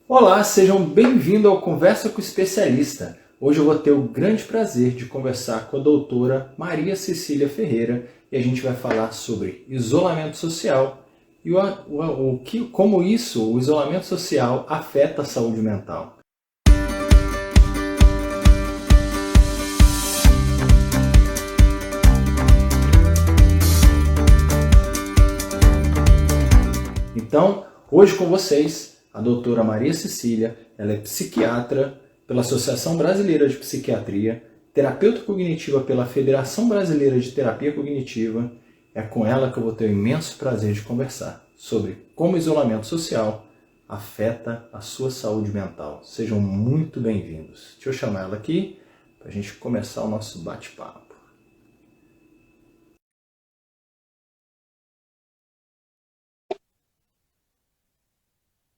Olá, sejam bem-vindos ao Conversa com o Especialista. Hoje eu vou ter o grande prazer de conversar com a doutora Maria Cecília Ferreira e a gente vai falar sobre isolamento social e como o isolamento social, afeta a saúde mental. Então, hoje com vocês, a doutora Maria Cecília, ela é psiquiatra pela Associação Brasileira de Psiquiatria, terapeuta cognitiva pela Federação Brasileira de Terapia Cognitiva. É com ela que eu vou ter o imenso prazer de conversar sobre como o isolamento social afeta a sua saúde mental. Sejam muito bem-vindos. Deixa eu chamar ela aqui para a gente começar o nosso bate-papo.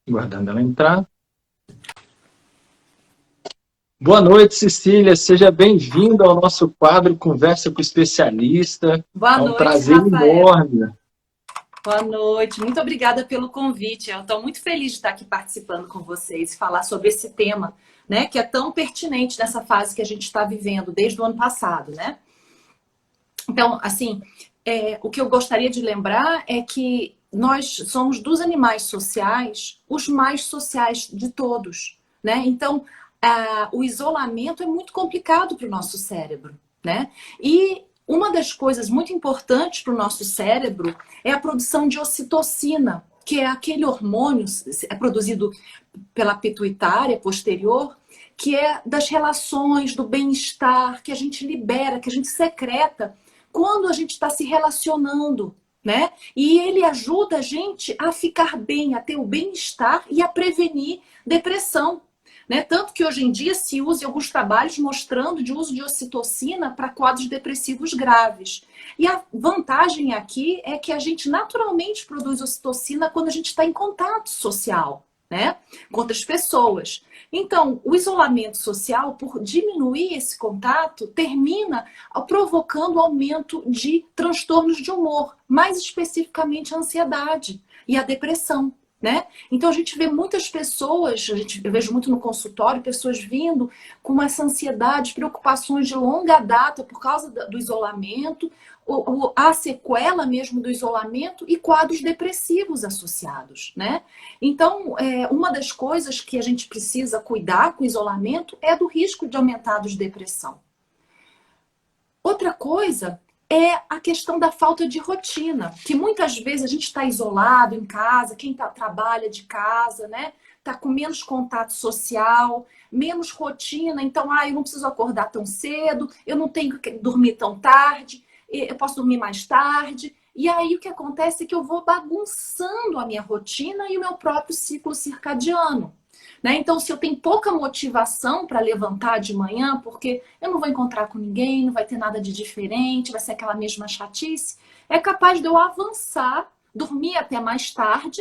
Aguardando ela entrar. Boa noite, Cecília. Seja bem-vinda ao nosso quadro Conversa com o Especialista. Boa É um noite, prazer Rafael. enorme. Boa noite. Muito obrigada pelo convite. Eu estou muito feliz de estar aqui participando com vocês e falar sobre esse tema, né, que é tão pertinente nessa fase que a gente está vivendo desde o ano passado, né? Então, assim, o que eu gostaria de lembrar é que nós somos dos animais sociais os mais sociais de todos, né? Então, o isolamento é muito complicado para o nosso cérebro, né? E uma das coisas muito importantes para o nosso cérebro é a produção de ocitocina, que é aquele hormônio produzido pela pituitária posterior, que é das relações, do bem-estar, que a gente libera, que a gente secreta quando a gente está se relacionando, né? E ele ajuda a gente a ficar bem, a ter o bem-estar e a prevenir depressão, né? Tanto que hoje em dia se usa em alguns trabalhos mostrando de uso de ocitocina para quadros depressivos graves. E a vantagem aqui é que a gente naturalmente produz ocitocina quando a gente está em contato social, né, com outras pessoas. Então, o isolamento social, por diminuir esse contato, termina provocando aumento de transtornos de humor, mais especificamente a ansiedade e a depressão, né? Então a gente vê muitas pessoas, eu vejo muito no consultório, pessoas vindo com essa ansiedade, preocupações de longa data por causa do isolamento, a sequela mesmo do isolamento e quadros depressivos associados, né? Então, uma das coisas que a gente precisa cuidar com o isolamento é do risco de aumentar de depressão. Outra coisa é a questão da falta de rotina, que muitas vezes a gente está isolado em casa, quem trabalha de casa, né? Está com menos contato social, menos rotina, então, eu não preciso acordar tão cedo, eu não tenho que dormir tão tarde, eu posso dormir mais tarde. E aí o que acontece é que eu vou bagunçando a minha rotina e o meu próprio ciclo circadiano, né? Então, se eu tenho pouca motivação para levantar de manhã, porque eu não vou encontrar com ninguém, não vai ter nada de diferente, vai ser aquela mesma chatice, é capaz de eu avançar, dormir até mais tarde,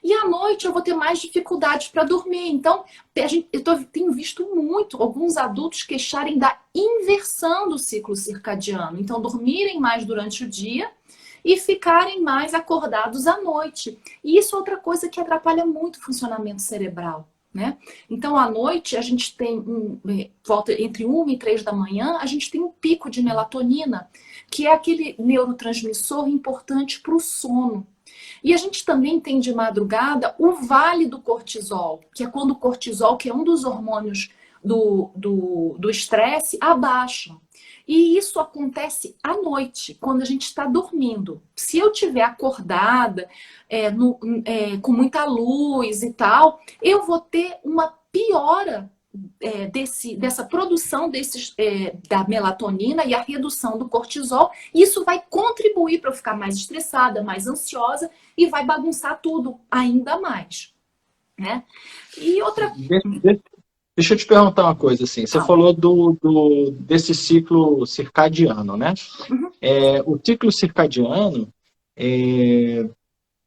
e à noite eu vou ter mais dificuldades para dormir. Então, tenho visto muito alguns adultos queixarem da inversão do ciclo circadiano. Então, dormirem mais durante o dia e ficarem mais acordados à noite. E isso é outra coisa que atrapalha muito o funcionamento cerebral, né? Então, à noite, a gente tem volta entre 1 e 3 da manhã, a gente tem um pico de melatonina, que é aquele neurotransmissor importante para o sono. E a gente também tem de madrugada o vale do cortisol, que é quando o cortisol, que é um dos hormônios do estresse, abaixa. E isso acontece à noite, quando a gente está dormindo. Se eu estiver acordada, com muita luz e tal, eu vou ter uma piora dessa produção da melatonina e a redução do cortisol. Isso vai contribuir para eu ficar mais estressada, mais ansiosa e vai bagunçar tudo ainda mais, né? E outra... Deixa eu te perguntar uma coisa, assim. Você falou desse ciclo circadiano, né? Uhum. O ciclo circadiano,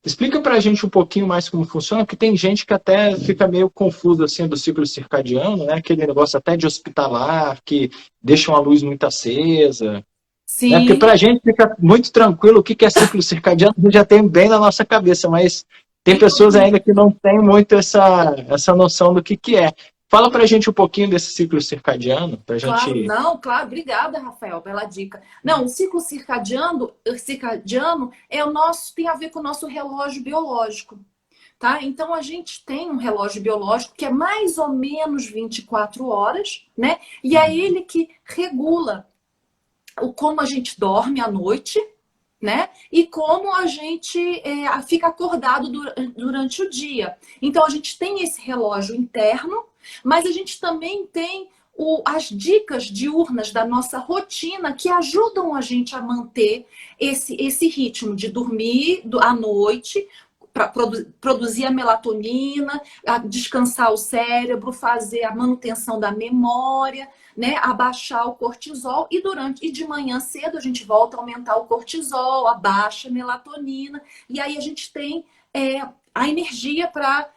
explica pra gente um pouquinho mais como funciona, porque tem gente que até fica meio confuso, assim, do ciclo circadiano, né? Aquele negócio até de hospitalar, que deixa uma luz muito acesa. Sim. Né? Porque pra gente fica muito tranquilo o que é ciclo circadiano, a gente já tem bem na nossa cabeça, mas tem pessoas ainda que não têm muito essa noção do que é. Fala pra gente um pouquinho desse ciclo circadiano, pra Claro, gente... não, claro, obrigada, Rafael, pela dica. Não, o ciclo circadiano é o nosso, tem a ver com o nosso relógio biológico, tá? Então a gente tem um relógio biológico que é mais ou menos 24 horas, né? E é ele que regula como a gente dorme à noite, né? E como a gente fica acordado durante o dia. Então a gente tem esse relógio interno, mas a gente também tem as dicas diurnas da nossa rotina que ajudam a gente a manter esse ritmo de dormir à noite, para produzir a melatonina, a descansar o cérebro, fazer a manutenção da memória, né, abaixar o cortisol e de manhã cedo a gente volta a aumentar o cortisol, abaixa a melatonina e aí a gente tem a energia para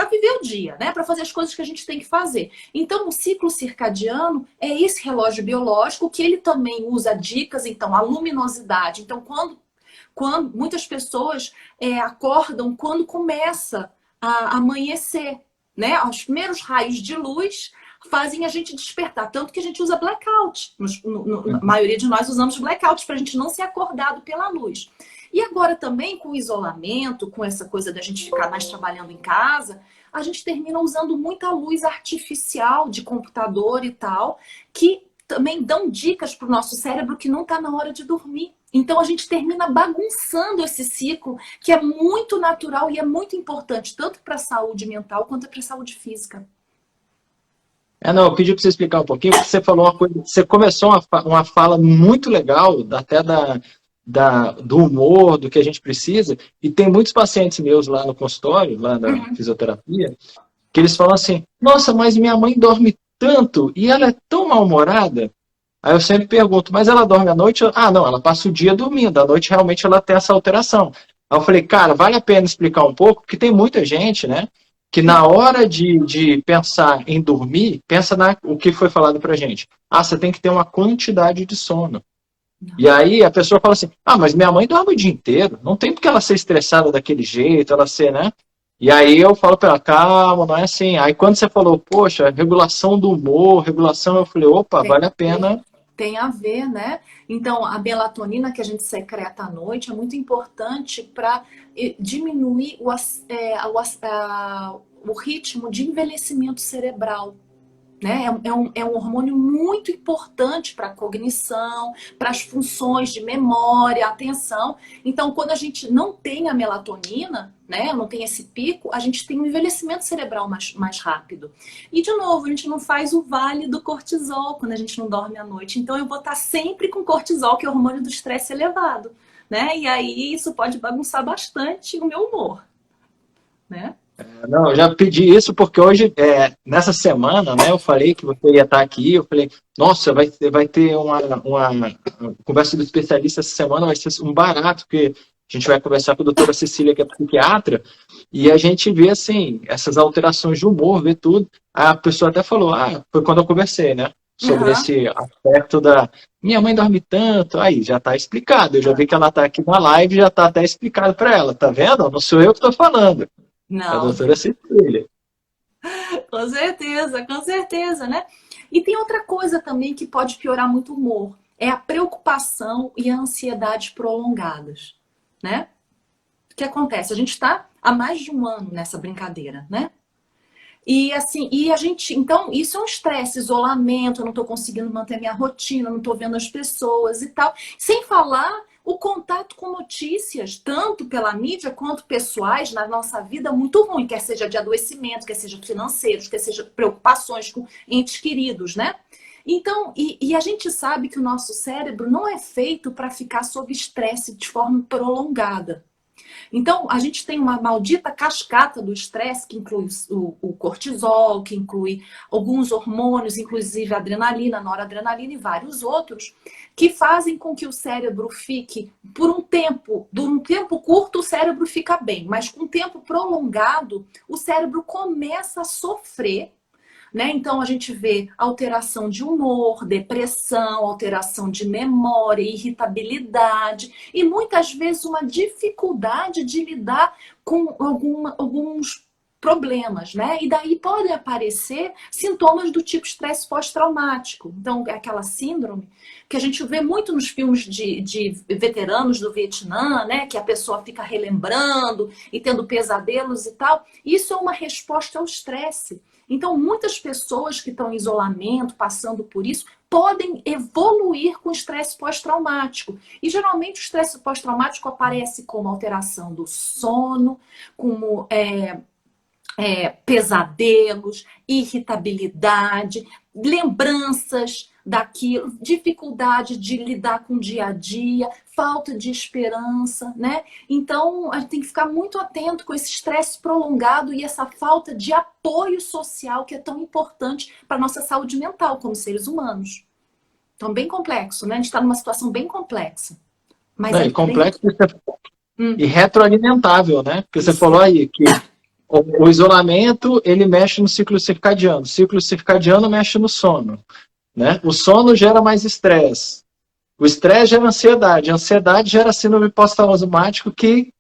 viver o dia, né? Para fazer as coisas que a gente tem que fazer. Então, o ciclo circadiano é esse relógio biológico que ele também usa dicas, então, a luminosidade. Então, quando muitas pessoas acordam quando começa a amanhecer, né? Os primeiros raios de luz fazem a gente despertar, tanto que a gente usa blackout. A maioria de nós usamos blackout para a gente não ser acordado pela luz. E agora também com o isolamento, com essa coisa da gente ficar mais trabalhando em casa, a gente termina usando muita luz artificial de computador e tal, que também dão dicas para o nosso cérebro que não está na hora de dormir. Então a gente termina bagunçando esse ciclo que é muito natural e é muito importante, tanto para a saúde mental quanto para a saúde física. Não, eu pedi para você explicar um pouquinho, porque você falou uma coisa, você começou uma fala muito legal, até do humor, do que a gente precisa, e tem muitos pacientes meus lá no consultório, lá na fisioterapia, que eles falam assim, nossa, mas minha mãe dorme tanto, e ela é tão mal-humorada. Aí eu sempre pergunto, mas ela dorme à noite? Ah, não, ela passa o dia dormindo, à noite realmente ela tem essa alteração. Aí eu falei, cara, vale a pena explicar um pouco, porque tem muita gente, né, que na hora de pensar em dormir, pensa o que foi falado pra gente. Ah, você tem que ter uma quantidade de sono. E aí a pessoa fala assim, ah, mas minha mãe dorme o dia inteiro, não tem porque ela ser estressada daquele jeito, ela ser, né? E aí eu falo para ela, calma, não é assim. Aí quando você falou, poxa, regulação do humor, regulação, eu falei, opa, vale a pena. Tem a ver, né? Então, a melatonina que a gente secreta à noite é muito importante para diminuir o ritmo de envelhecimento cerebral. Né? É um hormônio muito importante para a cognição, para as funções de memória, atenção. Então, quando a gente não tem a melatonina, né, não tem esse pico, a gente tem um envelhecimento cerebral mais rápido. E, de novo, a gente não faz o vale do cortisol quando a gente não dorme à noite. Então, eu vou estar sempre com cortisol, que é o hormônio do estresse elevado. Né? E aí, isso pode bagunçar bastante o meu humor. Né? Não, eu já pedi isso porque hoje, nessa semana, né, eu falei que você ia estar aqui, eu falei, nossa, vai ter uma conversa do especialista essa semana, vai ser um barato, porque a gente vai conversar com a doutora Cecília, que é psiquiatra, e a gente vê, assim, essas alterações de humor, vê tudo. A pessoa até falou, foi quando eu conversei, né, sobre esse aspecto da... Minha mãe dorme tanto, aí já está explicado, eu já vi que ela está aqui na live, já está até explicado para ela, tá vendo? Não sou eu que estou falando. Não. A doutora Cecília. Com certeza, né? E tem outra coisa também que pode piorar muito o humor. É a preocupação e a ansiedade prolongadas, né? O que acontece? A gente está há mais de um ano nessa brincadeira, né? E assim, então, isso é um estresse, isolamento, eu não estou conseguindo manter minha rotina, não estou vendo as pessoas e tal. Sem falar o contato com notícias, tanto pela mídia quanto pessoais, na nossa vida, muito ruim, quer seja de adoecimento, quer seja financeiros, quer seja preocupações com entes queridos, né? Então, e a gente sabe que o nosso cérebro não é feito para ficar sob estresse de forma prolongada. Então, a gente tem uma maldita cascata do estresse, que inclui o cortisol, que inclui alguns hormônios, inclusive a adrenalina, a noradrenalina e vários outros, que fazem com que o cérebro fique, por um tempo curto, o cérebro fica bem, mas com um tempo prolongado, o cérebro começa a sofrer. Né? Então a gente vê alteração de humor, depressão, alteração de memória, irritabilidade e muitas vezes uma dificuldade de lidar com alguns problemas, né? E daí podem aparecer sintomas do tipo estresse pós-traumático. Então, é aquela síndrome que a gente vê muito nos filmes de veteranos do Vietnã, né? Que a pessoa fica relembrando e tendo pesadelos e tal. Isso é uma resposta ao estresse. Então, muitas pessoas que estão em isolamento, passando por isso, podem evoluir com estresse pós-traumático. E geralmente o estresse pós-traumático aparece como alteração do sono, como pesadelos, irritabilidade, lembranças daquilo, dificuldade de lidar com o dia a dia, falta de esperança, né? Então, a gente tem que ficar muito atento com esse estresse prolongado e essa falta de apoio social que é tão importante para a nossa saúde mental como seres humanos. Então, bem complexo, né? A gente está numa situação bem complexa. Mas E complexo bem... e retroalimentável, né? Porque Isso. você falou aí que o isolamento, ele mexe no ciclo circadiano. O ciclo circadiano mexe no sono, né? O sono gera mais estresse. O estresse gera ansiedade. A ansiedade gera síndrome pós-traumático, que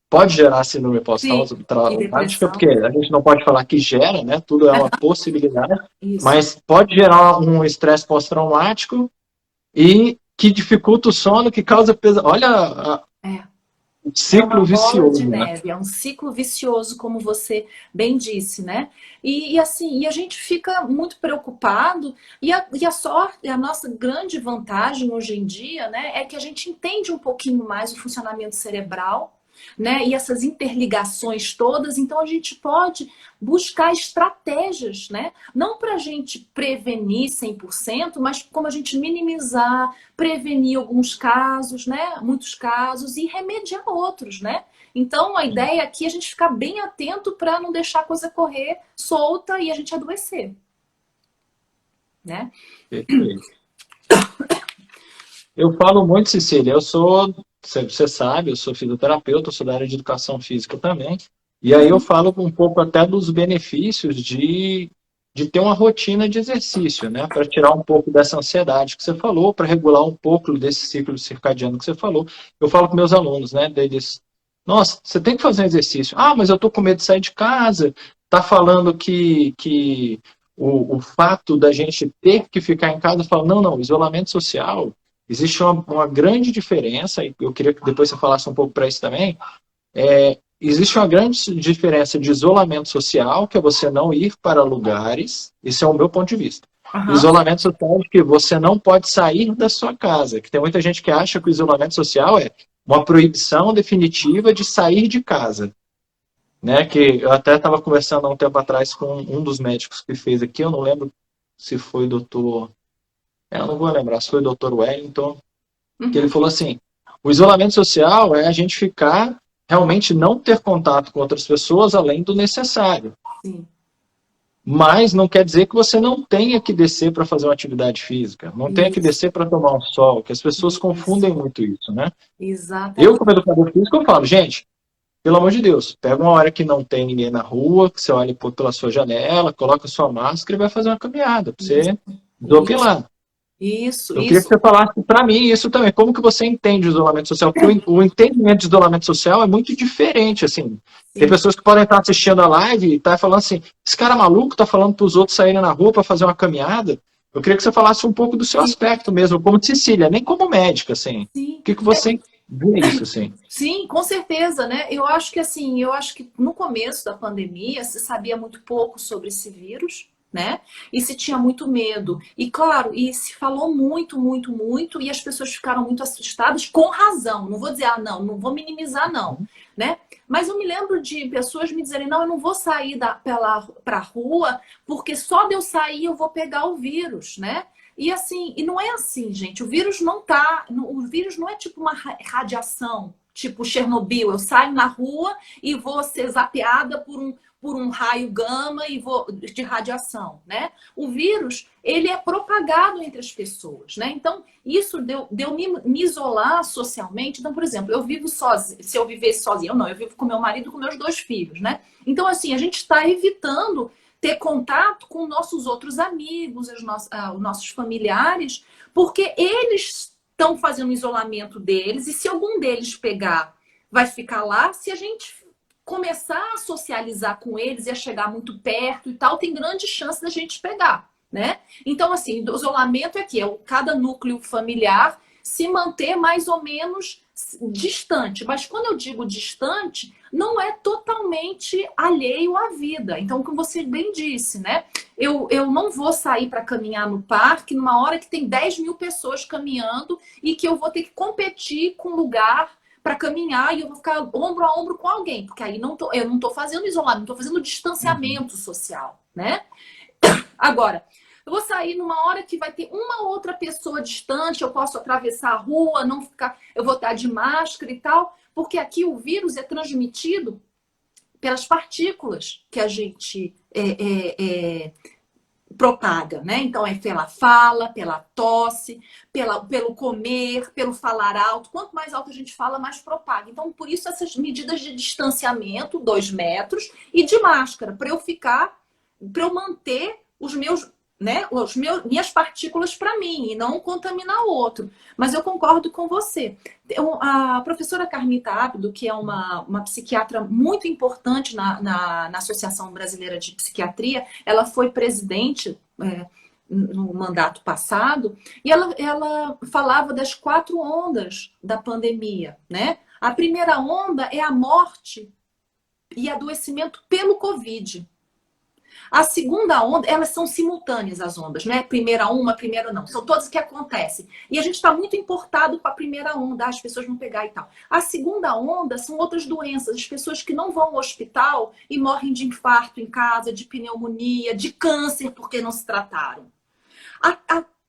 pode gerar síndrome pós-traumática, porque a gente não pode falar que gera, né? Tudo é uma possibilidade. Isso. Mas pode gerar um estresse pós-traumático e que dificulta o sono, que causa peso. Olha o ciclo vicioso, de né? neve, é um ciclo vicioso, como você bem disse, né? E assim, e a gente fica muito preocupado, e a sorte, a nossa grande vantagem hoje em dia, né, é que a gente entende um pouquinho mais o funcionamento cerebral, né, e essas interligações todas, então a gente pode buscar estratégias, né, não para a gente prevenir 100%, mas como a gente minimizar, prevenir alguns casos, né, muitos casos, e remediar outros, né. Então a ideia aqui é a gente ficar bem atento para não deixar a coisa correr solta e a gente adoecer, né. Perfeito. Eu falo muito, Cecília, você sabe, eu sou fisioterapeuta, eu sou da área de educação física também, e aí eu falo um pouco até dos benefícios de ter uma rotina de exercício, né? Para tirar um pouco dessa ansiedade que você falou, para regular um pouco desse ciclo circadiano que você falou. Eu falo com meus alunos, né? Deles, nossa, você tem que fazer um exercício. Ah, mas eu tô com medo de sair de casa. Tá falando que o fato da gente ter que ficar em casa, eu falo, não, isolamento social. Existe uma grande diferença, e eu queria que depois você falasse um pouco para isso também. Existe uma grande diferença de isolamento social, que é você não ir para lugares, isso é o meu ponto de vista. Uhum. Isolamento social é que você não pode sair da sua casa, que tem muita gente que acha que o isolamento social é uma proibição definitiva de sair de casa. Né? Que eu até estava conversando há um tempo atrás com um dos médicos que fez aqui, eu não lembro se foi doutor... Eu não vou lembrar se foi o Dr. Wellington, que ele falou assim, o isolamento social é a gente ficar, realmente não ter contato com outras pessoas além do necessário. Sim. Mas não quer dizer que você não tenha que descer para fazer uma atividade física, não tenha que descer para tomar um sol, que as pessoas confundem muito isso, né? Exatamente. Eu, como educador físico, eu falo, gente, pelo amor de Deus, pega uma hora que não tem ninguém na rua, que você olha pela sua janela, coloca sua máscara e vai fazer uma caminhada, para você desopilar. Isso. Eu queria que você falasse para mim isso também. Como que você entende o isolamento social? Porque o entendimento de isolamento social é muito diferente, assim. Sim. Tem pessoas que podem estar assistindo a live e estar falando assim, esse cara maluco está falando para os outros saírem na rua para fazer uma caminhada. Eu queria que você falasse um pouco do seu aspecto mesmo, como Cecília, nem como médica, assim. Sim. O que você vê isso, assim? Sim, com certeza, né? Eu acho que no começo da pandemia se sabia muito pouco sobre esse vírus, né? E se tinha muito medo. E claro, e se falou muito, e as pessoas ficaram muito assustadas com razão. Não vou dizer, não vou minimizar, não, né? Mas eu me lembro de pessoas me dizerem, não, eu não vou sair pra rua, porque só de eu sair eu vou pegar o vírus, né? E assim, e não é assim, gente. O vírus não é tipo uma radiação, tipo Chernobyl. Eu saio na rua e vou ser zapeada por um raio gama de radiação, né? O vírus, ele é propagado entre as pessoas, né? Então, isso deu me isolar socialmente. Então, por exemplo, eu vivo sozinha. Se eu vivesse sozinha, eu vivo com meu marido e com meus 2 filhos, né? Então, assim, a gente está evitando ter contato com nossos outros amigos, os nossos familiares, porque eles estão fazendo o isolamento deles, e se algum deles pegar, vai ficar lá. Se a gente começar a socializar com eles e a chegar muito perto e tal, tem grande chance da gente pegar, né? Então, assim, o isolamento é que cada núcleo familiar se manter mais ou menos distante. Mas quando eu digo distante, não é totalmente alheio à vida. Então, como você bem disse, né? Eu não vou sair para caminhar no parque numa hora que tem 10 mil pessoas caminhando e que eu vou ter que competir com lugar para caminhar e eu vou ficar ombro a ombro com alguém, porque aí eu não estou fazendo isolamento, estou fazendo distanciamento social, né? Agora, eu vou sair numa hora que vai ter uma outra pessoa distante, eu posso atravessar a rua, não ficar, eu vou estar de máscara e tal, porque aqui o vírus é transmitido pelas partículas que a gente propaga, né? Então é pela fala, pela tosse, pelo comer, pelo falar alto. Quanto mais alto a gente fala, mais propaga. Então, por isso essas medidas de distanciamento, 2 metros, e de máscara, para eu manter os meus, né, minhas partículas para mim e não contaminar o outro. Mas eu concordo com você. A professora Carmita Abdo, que é uma psiquiatra muito importante na Associação Brasileira de Psiquiatria, ela foi presidente no mandato passado, e ela falava das 4 ondas da pandemia, né? A primeira onda é a morte e adoecimento pelo Covid. A segunda onda, elas são simultâneas as ondas, né? Primeira uma, primeira não. São todas que acontecem. E a gente está muito importado com a primeira onda, as pessoas vão pegar e tal. A segunda onda são outras doenças, as pessoas que não vão ao hospital e morrem de infarto em casa, de pneumonia, de câncer porque não se trataram.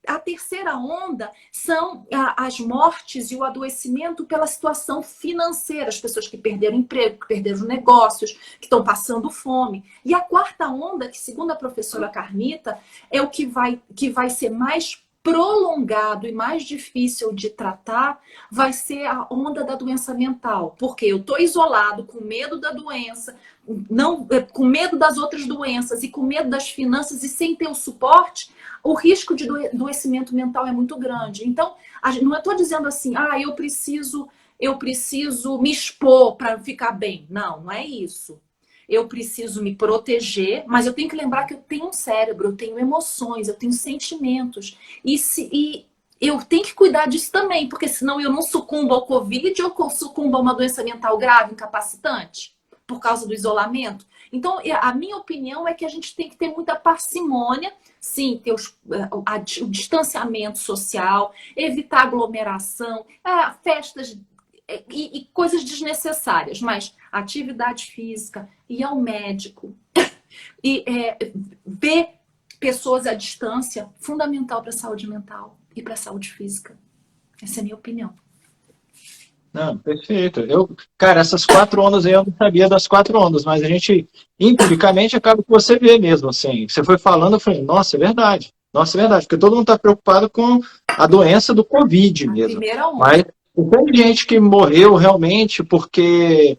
A terceira onda são as mortes e o adoecimento pela situação financeira, as pessoas que perderam emprego, que perderam negócios, que estão passando fome. E a quarta onda, que segundo a professora Carmita, é o que vai ser mais prolongado e mais difícil de tratar, vai ser a onda da doença mental. Porque eu estou isolado, com medo da doença, com medo das outras doenças e com medo das finanças e sem ter o suporte, o risco de adoecimento mental é muito grande. Então, não estou dizendo assim, eu preciso me expor para ficar bem. Não, não é isso. Eu preciso me proteger, mas eu tenho que lembrar que eu tenho um cérebro, eu tenho emoções, eu tenho sentimentos. E eu tenho que cuidar disso também, porque senão eu não sucumbo ao Covid ou eu sucumbo a uma doença mental grave, incapacitante, por causa do isolamento. Então, a minha opinião é que a gente tem que ter muita parcimônia, sim, ter o distanciamento social, evitar aglomeração, festas e coisas desnecessárias, mas atividade física, ir ao médico e ver pessoas à distância, fundamental para a saúde mental e para a saúde física. Essa é a minha opinião. Não, perfeito. Cara, essas 4 ondas aí eu não sabia das 4 ondas, mas a gente, empiricamente, acaba que você vê mesmo, assim. Você foi falando, eu falei, nossa, é verdade. Nossa, é verdade, porque todo mundo está preocupado com a doença do Covid mesmo. Primeira onda. Mas tem gente que morreu realmente porque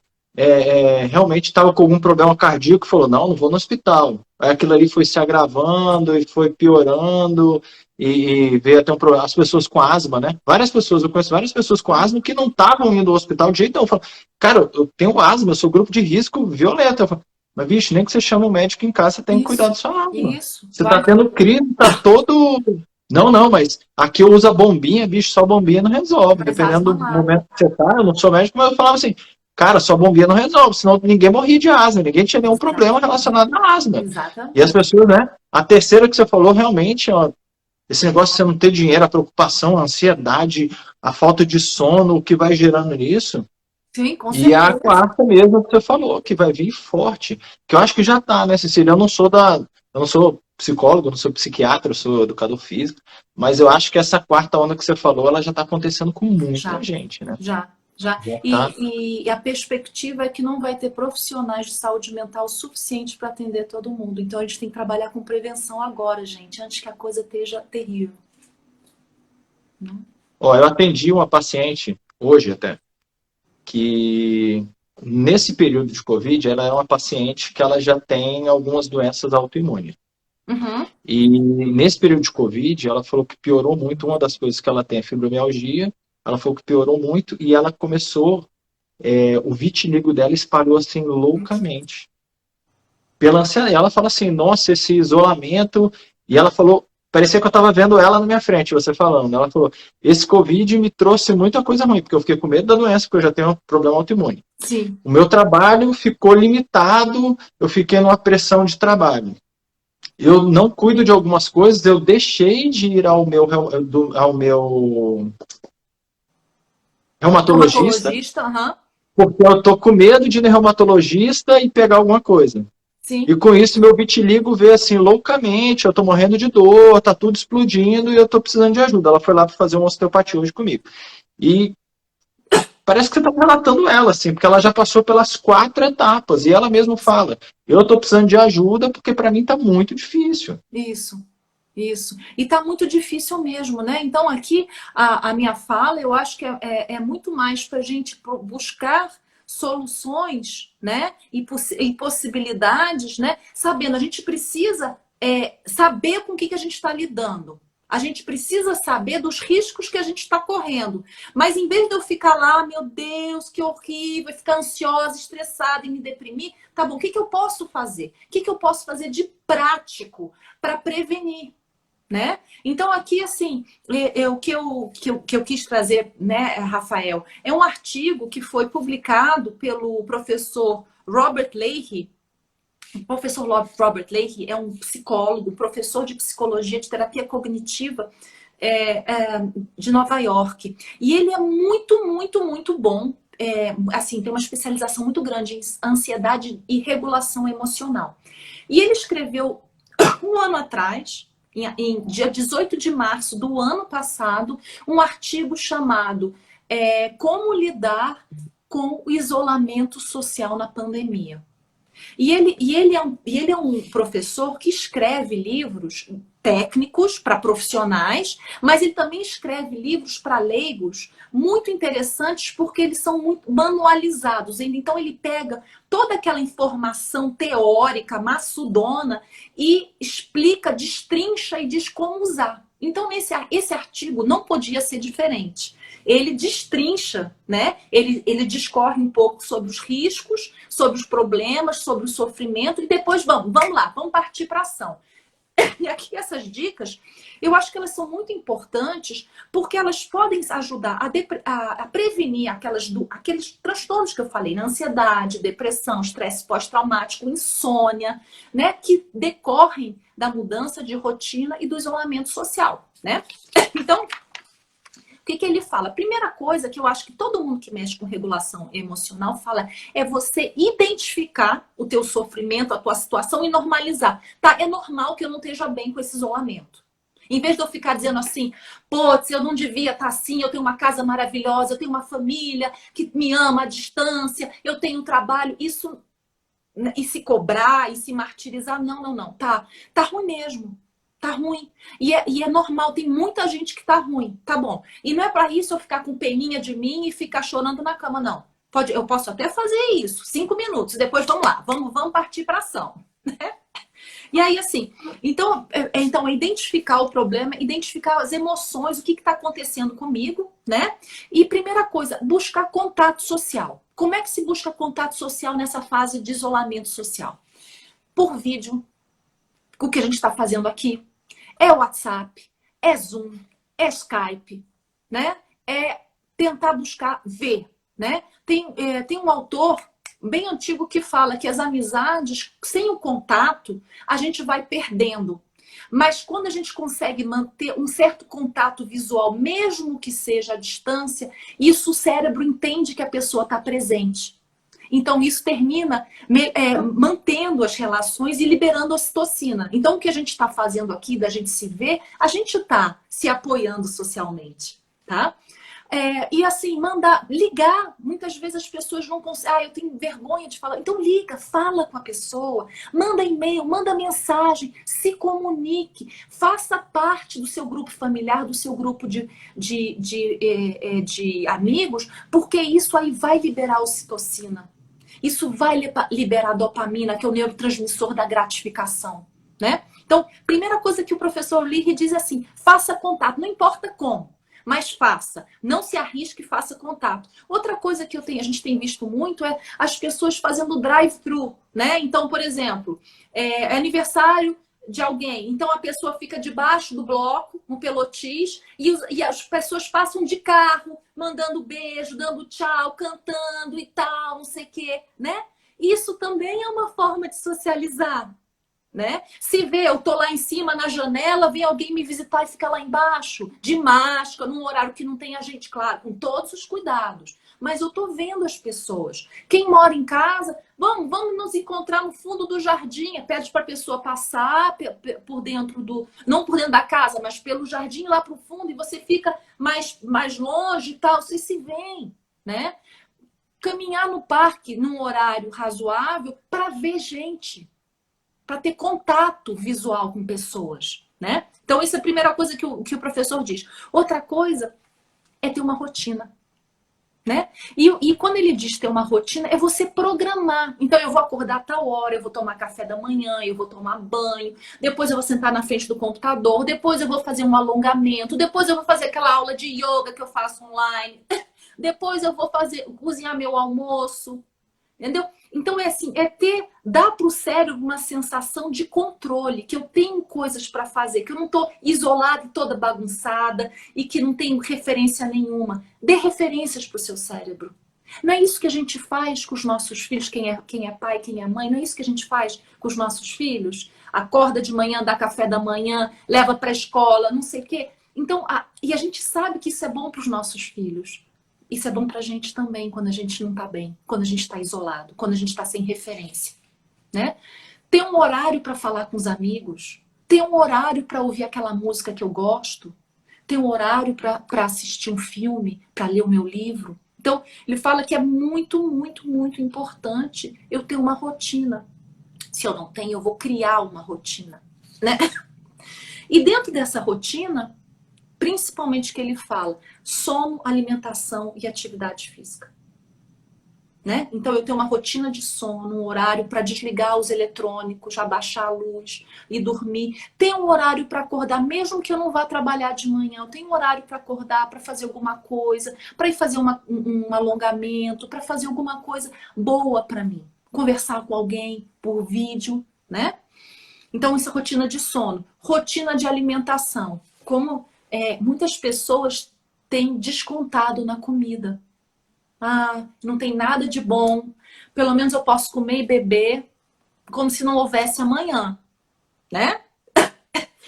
realmente estava com algum problema cardíaco e falou, não vou no hospital. Aí aquilo ali foi se agravando e foi piorando e veio até um problema. As pessoas com asma, né? Eu conheço várias pessoas com asma que não estavam indo ao hospital de jeito nenhum. Eu falo, cara, eu tenho asma, eu sou grupo de risco violento. Eu falo, mas, bicho, nem que você chame um médico em casa, você tem que cuidar da sua asma. Isso. Você tá tendo crise, tá todo... Não, mas aqui eu uso a bombinha, bicho, só a bombinha não resolve. Mas Dependendo do asma momento que você tá, eu não sou médico, mas eu falava assim, cara, só a bombinha não resolve, senão ninguém morria de asma, ninguém tinha nenhum problema relacionado à asma. Exatamente. E as pessoas, né? A terceira que você falou, realmente, ó, esse negócio de você não ter dinheiro, a preocupação, a ansiedade, a falta de sono, o que vai gerando nisso. Sim, com E certeza. a quarta mesmo que você falou, que vai vir forte, que eu acho que já tá, né, Cecília? Eu não sou psicólogo, eu não sou psiquiatra, eu sou educador físico, mas eu acho que essa quarta onda que você falou, ela já tá acontecendo com muita gente, né? Já. Já tá. E a perspectiva é que não vai ter profissionais de saúde mental suficiente para atender todo mundo. Então a gente tem que trabalhar com prevenção agora, gente, antes que a coisa esteja terrível. Ó, eu atendi uma paciente, hoje até, que nesse período de Covid, ela é uma paciente que ela já tem algumas doenças autoimunes. Uhum. E nesse período de Covid, ela falou que piorou muito. Uma das coisas que ela tem é fibromialgia. Ela falou que piorou muito e ela começou o vitiligo dela espalhou assim loucamente. Pela ansiedade. Ela fala assim, nossa, esse isolamento. E ela falou, parecia que eu estava vendo ela na minha frente, você falando. Ela falou, esse Covid me trouxe muita coisa ruim, porque eu fiquei com medo da doença, porque eu já tenho um problema autoimune. Sim. O meu trabalho ficou limitado, eu fiquei numa pressão de trabalho. Eu não cuido de algumas coisas, eu deixei de ir ao meu reumatologista, Dermatologista, aham. porque eu tô com medo de ir no reumatologista e pegar alguma coisa. Sim. E com isso meu vitiligo veio assim loucamente, eu tô morrendo de dor, tá tudo explodindo e eu tô precisando de ajuda. Ela foi lá para fazer uma osteopatia hoje comigo. E parece que você tá relatando ela, assim, porque ela já passou pelas 4 etapas e ela mesma fala: eu tô precisando de ajuda porque para mim tá muito difícil. Isso. Isso. E tá muito difícil mesmo, né? Então, aqui, a minha fala, eu acho que é muito mais para a gente buscar soluções, né? E possibilidades, né? Sabendo, a gente precisa saber com o que a gente está lidando. A gente precisa saber dos riscos que a gente está correndo. Mas em vez de eu ficar lá, meu Deus, que horrível, ficar ansiosa, estressada e me deprimir, tá bom, o que eu posso fazer? O que eu posso fazer de prático para prevenir? Né? Então aqui assim, o que eu quis trazer, né, Rafael, é um artigo que foi publicado pelo professor Robert Leahy. O professor Robert Leahy é um psicólogo, professor de psicologia de terapia cognitiva de Nova York. E ele é muito, muito, muito bom. Assim, tem uma especialização muito grande em ansiedade e regulação emocional. E ele escreveu um ano atrás, em dia 18 de março do ano passado, um artigo chamado Como lidar com o isolamento social na pandemia. E ele é um professor que escreve livros técnicos para profissionais, mas ele também escreve livros para leigos muito interessantes porque eles são muito manualizados. Então ele pega toda aquela informação teórica, maçudona, e explica, destrincha e diz como usar. Então esse artigo não podia ser diferente. Ele destrincha, né? Ele discorre um pouco sobre os riscos, sobre os problemas, sobre o sofrimento e depois vamos lá, vamos partir para a ação. E aqui essas dicas, eu acho que elas são muito importantes porque elas podem ajudar a prevenir aqueles transtornos que eu falei, né? Ansiedade, depressão, estresse pós-traumático, insônia, né? Que decorrem da mudança de rotina e do isolamento social, né? Então, o que ele fala? A primeira coisa que eu acho que todo mundo que mexe com regulação emocional fala é você identificar o teu sofrimento, a tua situação e normalizar. Tá? É normal que eu não esteja bem com esse isolamento. Em vez de eu ficar dizendo assim, putz, eu não devia estar assim, eu tenho uma casa maravilhosa, eu tenho uma família que me ama à distância, eu tenho um trabalho, isso, e se cobrar, e se martirizar, não. Tá ruim mesmo. Tá ruim. E é normal, tem muita gente que tá ruim. Tá bom. E não é para isso eu ficar com peninha de mim e ficar chorando na cama, não. Eu posso até fazer isso, 5 minutos. Depois vamos lá, vamos partir para ação. E aí, assim, então é identificar o problema, identificar as emoções, o que está acontecendo comigo, né? E primeira coisa, buscar contato social. Como é que se busca contato social nessa fase de isolamento social? Por vídeo, o que a gente está fazendo aqui. É WhatsApp, é Zoom, é Skype, né? É tentar buscar ver, né? Tem um autor bem antigo que fala que as amizades, sem o contato, a gente vai perdendo. Mas quando a gente consegue manter um certo contato visual, mesmo que seja à distância, isso o cérebro entende que a pessoa está presente. Então, isso termina mantendo as relações e liberando a ocitocina. Então, o que a gente está fazendo aqui, da gente se ver, a gente está se apoiando socialmente, tá? E assim, ligar. Muitas vezes as pessoas não conseguem. Eu tenho vergonha de falar. Então, liga, fala com a pessoa, manda e-mail, manda mensagem, se comunique, faça parte do seu grupo familiar, do seu grupo de amigos, porque isso aí vai liberar a ocitocina. Isso vai liberar dopamina, que é o neurotransmissor da gratificação, né? Então, primeira coisa que o professor Leahy diz assim, faça contato, não importa como. mas faça. Não se arrisque e faça contato. Outra coisa que a gente tem visto muito é as pessoas fazendo drive-thru, né? Então, por exemplo, é aniversário de alguém. Então a pessoa fica debaixo do bloco, no pelotis, e as pessoas passam de carro, mandando beijo, dando tchau, cantando e tal, não sei o quê, né? Isso também é uma forma de socializar, né? Se vê, eu tô lá em cima na janela, vem alguém me visitar e fica lá embaixo, de máscara, num horário que não tem a gente, claro, com todos os cuidados. Mas eu tô vendo as pessoas. Quem mora em casa, vamos nos encontrar no fundo do jardim. Pede para a pessoa passar por dentro não por dentro da casa, mas pelo jardim lá pro fundo, e você fica mais longe e tal. Vocês se veem, né? Caminhar no parque num horário razoável para ver gente, para ter contato visual com pessoas, né? Então, essa é a primeira coisa que o professor diz. Outra coisa é ter uma rotina, né? E quando ele diz ter uma rotina, é você programar. Então, eu vou acordar a tal hora, eu vou tomar café da manhã, eu vou tomar banho, depois eu vou sentar na frente do computador, depois eu vou fazer um alongamento, depois eu vou fazer aquela aula de yoga que eu faço online, depois eu vou cozinhar meu almoço, entendeu? Então, é assim, dar para o cérebro uma sensação de controle, que eu tenho coisas para fazer, que eu não estou isolada e toda bagunçada e que não tenho referência nenhuma. Dê referências para o seu cérebro. Não é isso que a gente faz com os nossos filhos, quem é pai, quem é mãe, não é isso que a gente faz com os nossos filhos? Acorda de manhã, dá café da manhã, leva para a escola, não sei o quê. Então, e a gente sabe que isso é bom para os nossos filhos. Isso é bom pra gente também quando a gente não tá bem, quando a gente tá isolado, quando a gente tá sem referência, né? Ter um horário para falar com os amigos, ter um horário para ouvir aquela música que eu gosto, ter um horário para assistir um filme, para ler o meu livro. Então, ele fala que é muito, muito, muito importante eu ter uma rotina. Se eu não tenho, eu vou criar uma rotina, né? E dentro dessa rotina, principalmente que ele fala, sono, alimentação e atividade física. Né? Então eu tenho uma rotina de sono, um horário para desligar os eletrônicos, abaixar a luz e dormir. Tem um horário para acordar, mesmo que eu não vá trabalhar de manhã. Eu tenho um horário para acordar, para fazer alguma coisa, para ir fazer um alongamento, para fazer alguma coisa boa para mim. Conversar com alguém por vídeo, né? Então isso é rotina de sono. Rotina de alimentação. Como muitas pessoas têm descontado na comida. Não tem nada de bom. Pelo menos eu posso comer e beber como se não houvesse amanhã, né?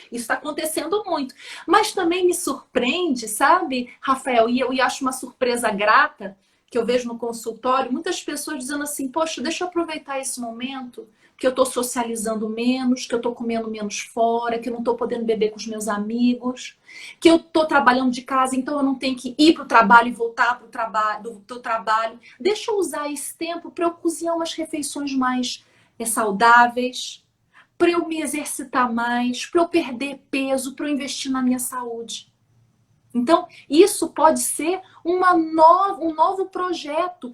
Isso está acontecendo muito. Mas também me surpreende, sabe, Rafael? E eu acho uma surpresa grata que eu vejo no consultório, muitas pessoas dizendo assim, poxa, deixa eu aproveitar esse momento que eu estou socializando menos, que eu estou comendo menos fora, que eu não estou podendo beber com os meus amigos, que eu estou trabalhando de casa, então eu não tenho que ir para o trabalho e voltar do trabalho. Deixa eu usar esse tempo para eu cozinhar umas refeições mais saudáveis, para eu me exercitar mais, para eu perder peso, para eu investir na minha saúde. Então, isso pode ser um novo projeto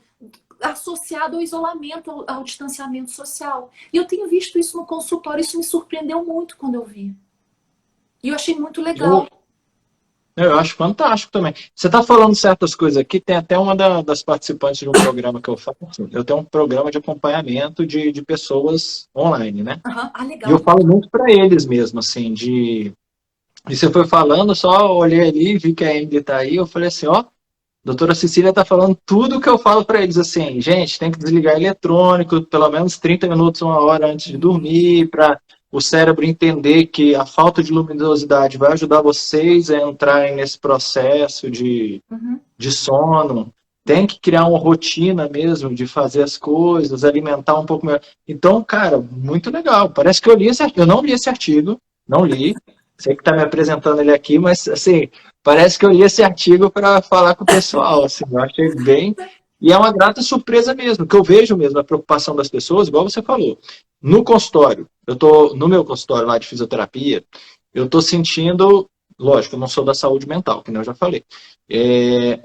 associado ao isolamento, ao distanciamento social. E eu tenho visto isso no consultório, isso me surpreendeu muito quando eu vi. E eu achei muito legal. Eu acho fantástico também. Você está falando certas coisas aqui, tem até uma das participantes de um programa que eu faço. Eu tenho um programa de acompanhamento de pessoas online, né? Legal. E eu falo muito para eles mesmo, assim, E você foi falando, só olhei ali, vi que a Emily está aí, eu falei assim, ó, doutora Cecília está falando tudo que eu falo para eles, assim, gente, tem que desligar eletrônico pelo menos 30 minutos, uma hora antes de dormir, para o cérebro entender que a falta de luminosidade vai ajudar vocês a entrarem nesse processo de sono. Tem que criar uma rotina mesmo de fazer as coisas, alimentar um pouco melhor. Então, cara, muito legal. Parece que eu li esse artigo. Eu não li esse artigo, não li. Sei que está me apresentando ele aqui, mas assim, parece que eu li esse artigo para falar com o pessoal. Assim, eu achei bem. E é uma grata surpresa mesmo, que eu vejo mesmo a preocupação das pessoas, igual você falou. No consultório, no meu consultório lá de fisioterapia, eu estou sentindo, lógico, eu não sou da saúde mental, que nem eu já falei.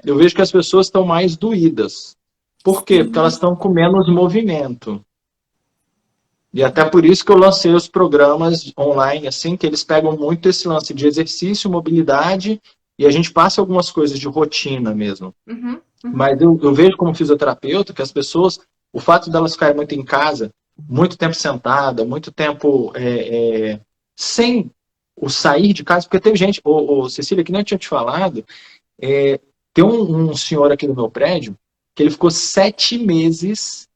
Eu vejo que as pessoas estão mais doídas. Por quê? Porque elas estão com menos movimento. E até por isso que eu lancei os programas online, assim, que eles pegam muito esse lance de exercício, mobilidade e a gente passa algumas coisas de rotina mesmo. Uhum, uhum. Mas eu vejo como fisioterapeuta que as pessoas, o fato delas ficarem muito em casa, muito tempo sentada, muito tempo sem o sair de casa, porque tem gente, Cecília, que nem eu tinha te falado, tem um senhor aqui no meu prédio que ele ficou 7 meses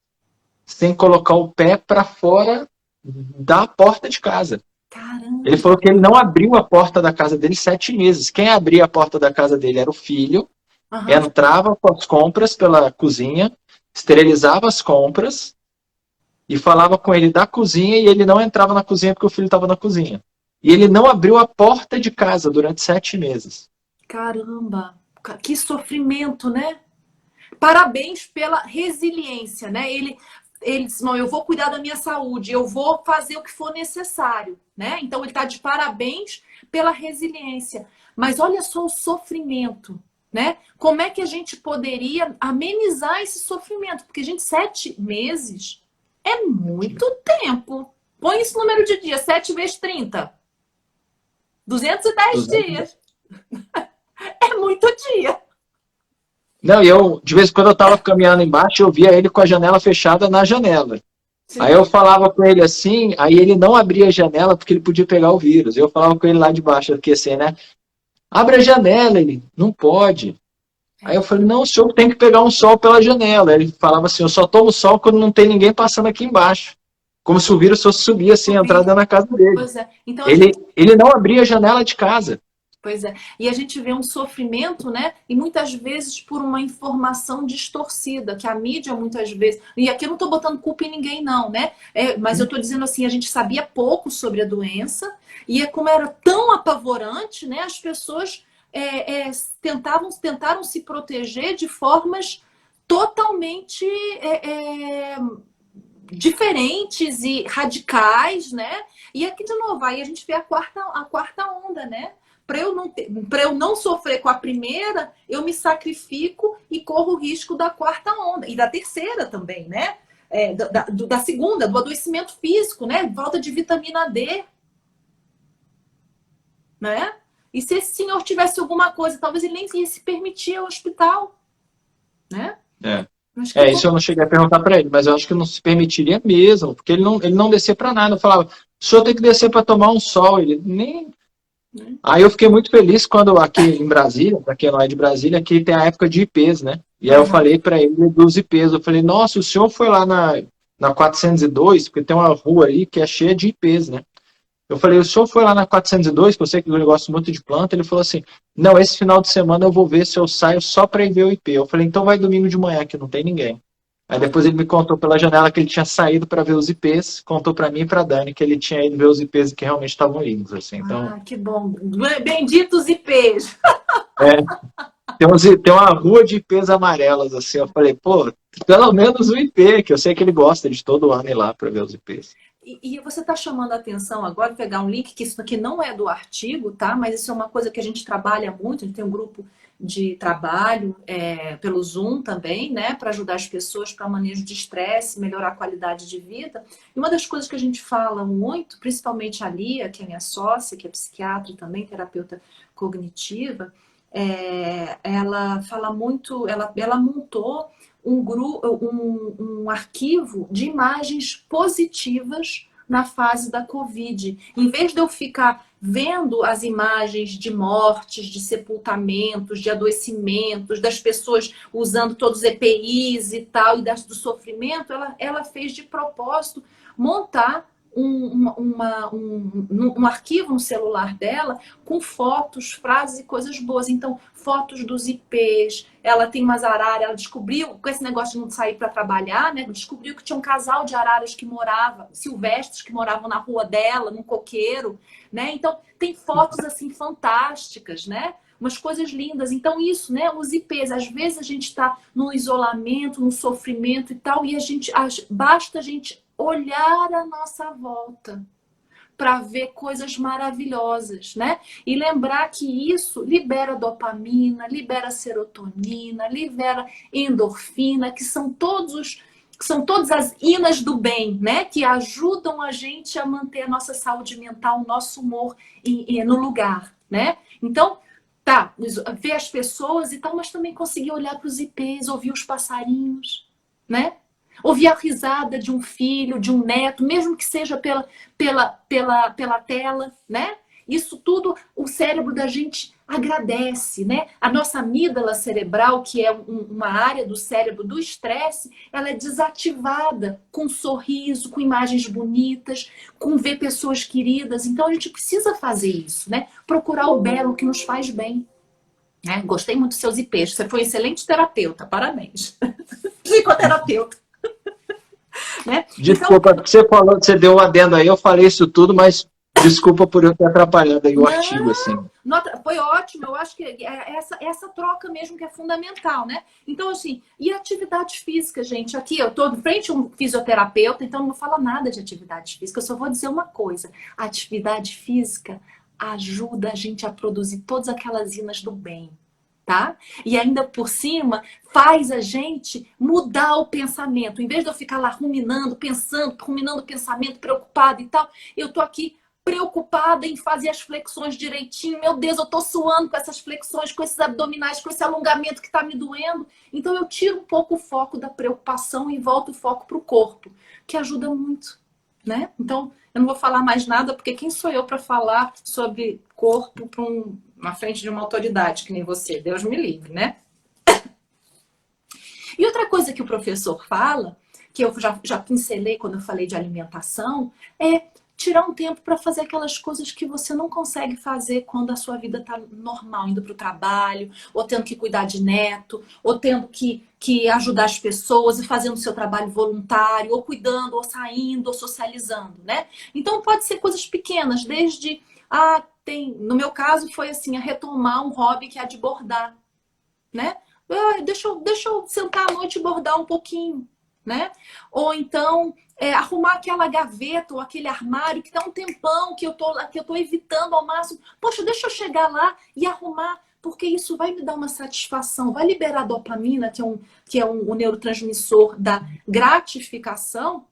sem colocar o pé para fora da porta de casa. Ele Caramba! falou que ele não abriu a porta da casa dele 7 meses. Quem abria a porta da casa dele era o filho, Aham. entrava com as compras pela cozinha, esterilizava as compras e falava com ele da cozinha e ele não entrava na cozinha porque o filho estava na cozinha. E ele não abriu a porta de casa durante 7 meses. Caramba! Que sofrimento, né? Parabéns pela resiliência, né? Ele disse, não, eu vou cuidar da minha saúde, eu vou fazer o que for necessário, né? Então ele está de parabéns pela resiliência. Mas olha só o sofrimento, né? Como é que a gente poderia amenizar esse sofrimento? Porque, gente, 7 meses é muito tempo. Põe esse número de dias, 7 vezes 30. 210 dias. É muito dia. Não, e eu, de vez em quando eu estava caminhando embaixo, eu via ele com a janela fechada na janela. Aí eu Sim. falava com ele assim, aí ele não abria a janela porque ele podia pegar o vírus. Eu falava com ele lá de baixo, aqui assim, né? Abre a janela, ele, não pode. Aí eu É. falei, não, o senhor tem que pegar um sol pela janela. Ele falava assim, eu só tomo sol quando não tem ninguém passando aqui embaixo. Como se o vírus fosse subir assim, entrar dentro da casa dele. Pois é. Então a Ele, gente ele não abria a janela de casa. Pois é. E a gente vê um sofrimento, né? E muitas vezes por uma informação distorcida, que a mídia muitas vezes. E aqui eu não estou botando culpa em ninguém, não, né? Mas eu estou dizendo assim, a gente sabia pouco sobre a doença, e como era tão apavorante, né? As pessoas tentaram se proteger de formas totalmente diferentes e radicais, né? E aqui, de novo, aí a gente vê a quarta onda, né? Para eu não sofrer com a primeira, eu me sacrifico e corro o risco da quarta onda. E da terceira também, né? Da segunda, do adoecimento físico, né? Falta de vitamina D, né? E se esse senhor tivesse alguma coisa, talvez ele nem ia se permitir ao hospital, né? É. Acho que Isso eu não cheguei a perguntar para ele, mas eu acho que não se permitiria mesmo, porque ele não descia para nada. Eu falava, o senhor tem que descer para tomar um sol. Ele nem. Aí eu fiquei muito feliz quando aqui em Brasília, para quem não é de Brasília, aqui tem a época de IPs, né? E aí eu Aham. falei para ele dos IPs. Eu falei, nossa, o senhor foi lá na 402, porque tem uma rua ali que é cheia de IPs, né? Eu falei, o senhor foi lá na 402, que eu sei que eu gosto muito de planta. Ele falou assim, não, esse final de semana eu vou ver se eu saio só para ir ver o IP. Eu falei, então vai domingo de manhã, que não tem ninguém. Aí depois ele me contou pela janela que ele tinha saído para ver os IPs, contou para mim e para Dani que ele tinha ido ver os IPs que realmente estavam limpos, assim. Então, Ah, que bom. Benditos IPs. tem uma rua de IPs amarelas, assim. Eu falei, pô, pelo menos o IP, que eu sei que ele gosta de todo ano ir lá para ver os IPs. E você está chamando a atenção agora, vou pegar um link, que isso aqui não é do artigo, tá? Mas isso é uma coisa que a gente trabalha muito, a gente tem um grupo de trabalho pelo Zoom também, né? Para ajudar as pessoas para manejo de estresse, melhorar a qualidade de vida. E uma das coisas que a gente fala muito, principalmente a Lia, que é minha sócia, que é psiquiatra e também terapeuta cognitiva, ela fala muito, ela montou um arquivo de imagens positivas na fase da Covid. Em vez de eu ficar vendo as imagens de mortes, de sepultamentos, de adoecimentos, das pessoas usando todos os EPIs e tal, e do sofrimento, ela fez de propósito montar um arquivo no celular dela com fotos, frases e coisas boas. Então, fotos dos IPs, ela tem umas araras, ela descobriu, com esse negócio de não sair para trabalhar, né? Descobriu que tinha um casal de araras que morava, silvestres, que moravam na rua dela, num coqueiro, né? Então, tem fotos assim fantásticas, né? Umas coisas lindas. Então, isso, né? Os IPs, às vezes a gente está no isolamento, no sofrimento e tal, e basta a gente olhar à nossa volta para ver coisas maravilhosas, né? E lembrar que isso libera dopamina, libera serotonina, libera endorfina, que são todas as inas do bem, né? Que ajudam a gente a manter a nossa saúde mental, o nosso humor no lugar, né? Então, tá, ver as pessoas e tal, mas também conseguir olhar para os ipês, ouvir os passarinhos, né? Ouvir a risada de um filho, de um neto, mesmo que seja pela tela, né? Isso tudo o cérebro da gente agradece, né? A nossa amígdala cerebral, que é uma área do cérebro do estresse, ela é desativada com um sorriso, com imagens bonitas, com ver pessoas queridas. Então a gente precisa fazer isso, né? Procurar o belo que nos faz bem. Né? Gostei muito dos seus IPs. Você foi um excelente terapeuta, parabéns. Psicoterapeuta. Né? Desculpa, Então, você falou, você deu um adendo aí, eu falei isso tudo, mas desculpa por eu ter atrapalhado aí o artigo, assim. Foi ótimo, eu acho que essa troca mesmo que é fundamental, né? Então, assim, e atividade física, gente? Aqui eu tô de frente a um fisioterapeuta, então não vou falar nada de atividade física, eu só vou dizer uma coisa: a atividade física ajuda a gente a produzir todas aquelas inas do bem. Tá? E ainda por cima faz a gente mudar o pensamento. Em vez de eu ficar lá ruminando, pensando, ruminando o pensamento, preocupado e tal, eu tô aqui preocupada em fazer as flexões direitinho. Meu Deus, eu tô suando com essas flexões, com esses abdominais, com esse alongamento que tá me doendo. Então eu tiro um pouco o foco da preocupação e volto o foco pro corpo, que ajuda muito, né? Então eu não vou falar mais nada, porque quem sou eu para falar sobre corpo para na frente de uma autoridade que nem você? Deus me livre, né? E outra coisa que o professor fala, que eu já pincelei quando eu falei de alimentação, é tirar um tempo para fazer aquelas coisas que você não consegue fazer quando a sua vida tá normal, indo para o trabalho, ou tendo que cuidar de neto, ou tendo que ajudar as pessoas e fazendo o seu trabalho voluntário, ou cuidando, ou saindo, ou socializando, né? Então pode ser coisas pequenas, desde no meu caso foi assim, a retomar um hobby que é de bordar, né? Deixa eu sentar à noite e bordar um pouquinho, né? Ou então arrumar aquela gaveta ou aquele armário que tá um tempão que eu tô evitando ao máximo. Poxa, deixa eu chegar lá e arrumar, porque isso vai me dar uma satisfação, vai liberar dopamina, que é um neurotransmissor da gratificação,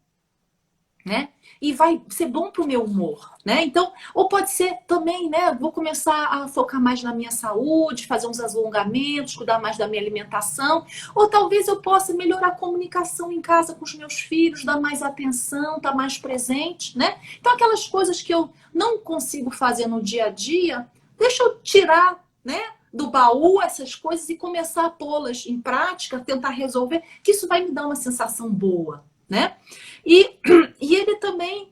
né? E vai ser bom pro meu humor, né? Então, ou pode ser também, né? Vou começar a focar mais na minha saúde, fazer uns alongamentos, cuidar mais da minha alimentação, ou talvez eu possa melhorar a comunicação em casa com os meus filhos, dar mais atenção, estar mais presente, né? Então, aquelas coisas que eu não consigo fazer no dia a dia, deixa eu tirar, né? Do baú essas coisas e começar a pô-las em prática, tentar resolver, que isso vai me dar uma sensação boa, né? E ele também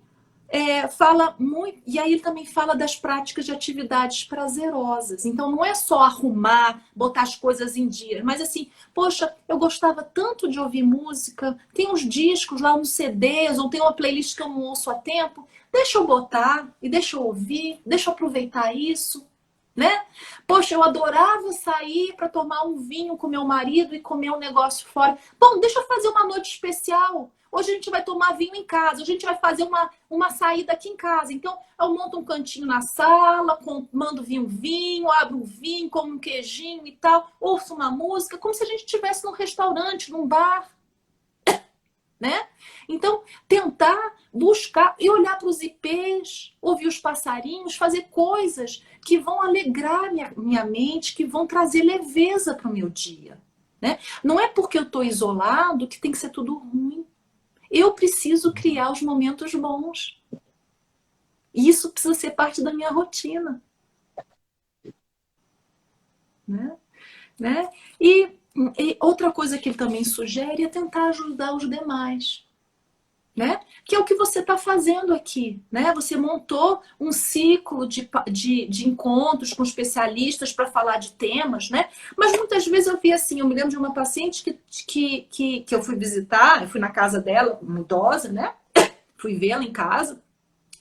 fala muito, e aí ele também fala das práticas de atividades prazerosas. Então não é só arrumar, botar as coisas em dia, mas assim, poxa, eu gostava tanto de ouvir música, tem uns discos lá, uns CDs, ou tem uma playlist que eu não ouço há tempo, deixa eu botar e deixa eu ouvir, deixa eu aproveitar isso, né? Poxa, eu adorava sair para tomar um vinho com meu marido e comer um negócio fora. Bom, deixa eu fazer uma noite especial. Hoje a gente vai tomar vinho em casa, hoje a gente vai fazer uma saída aqui em casa. Então, eu monto um cantinho na sala, mando vir um vinho, abro um vinho, como um queijinho e tal, ouço uma música, como se a gente estivesse num restaurante, num bar, né? Então, tentar buscar e olhar para os ipês, ouvir os passarinhos, fazer coisas que vão alegrar minha mente, que vão trazer leveza para o meu dia, né? Não é porque eu estou isolado que tem que ser tudo ruim. Eu preciso criar os momentos bons. E isso precisa ser parte da minha rotina. Né? E outra coisa que ele também sugere é tentar ajudar os demais. Né? Que é o que você está fazendo aqui, né? Você montou um ciclo de encontros com especialistas para falar de temas, né? Mas muitas vezes eu vi assim, eu me lembro de uma paciente que eu fui visitar, eu fui na casa dela, uma idosa, né? Fui vê-la em casa,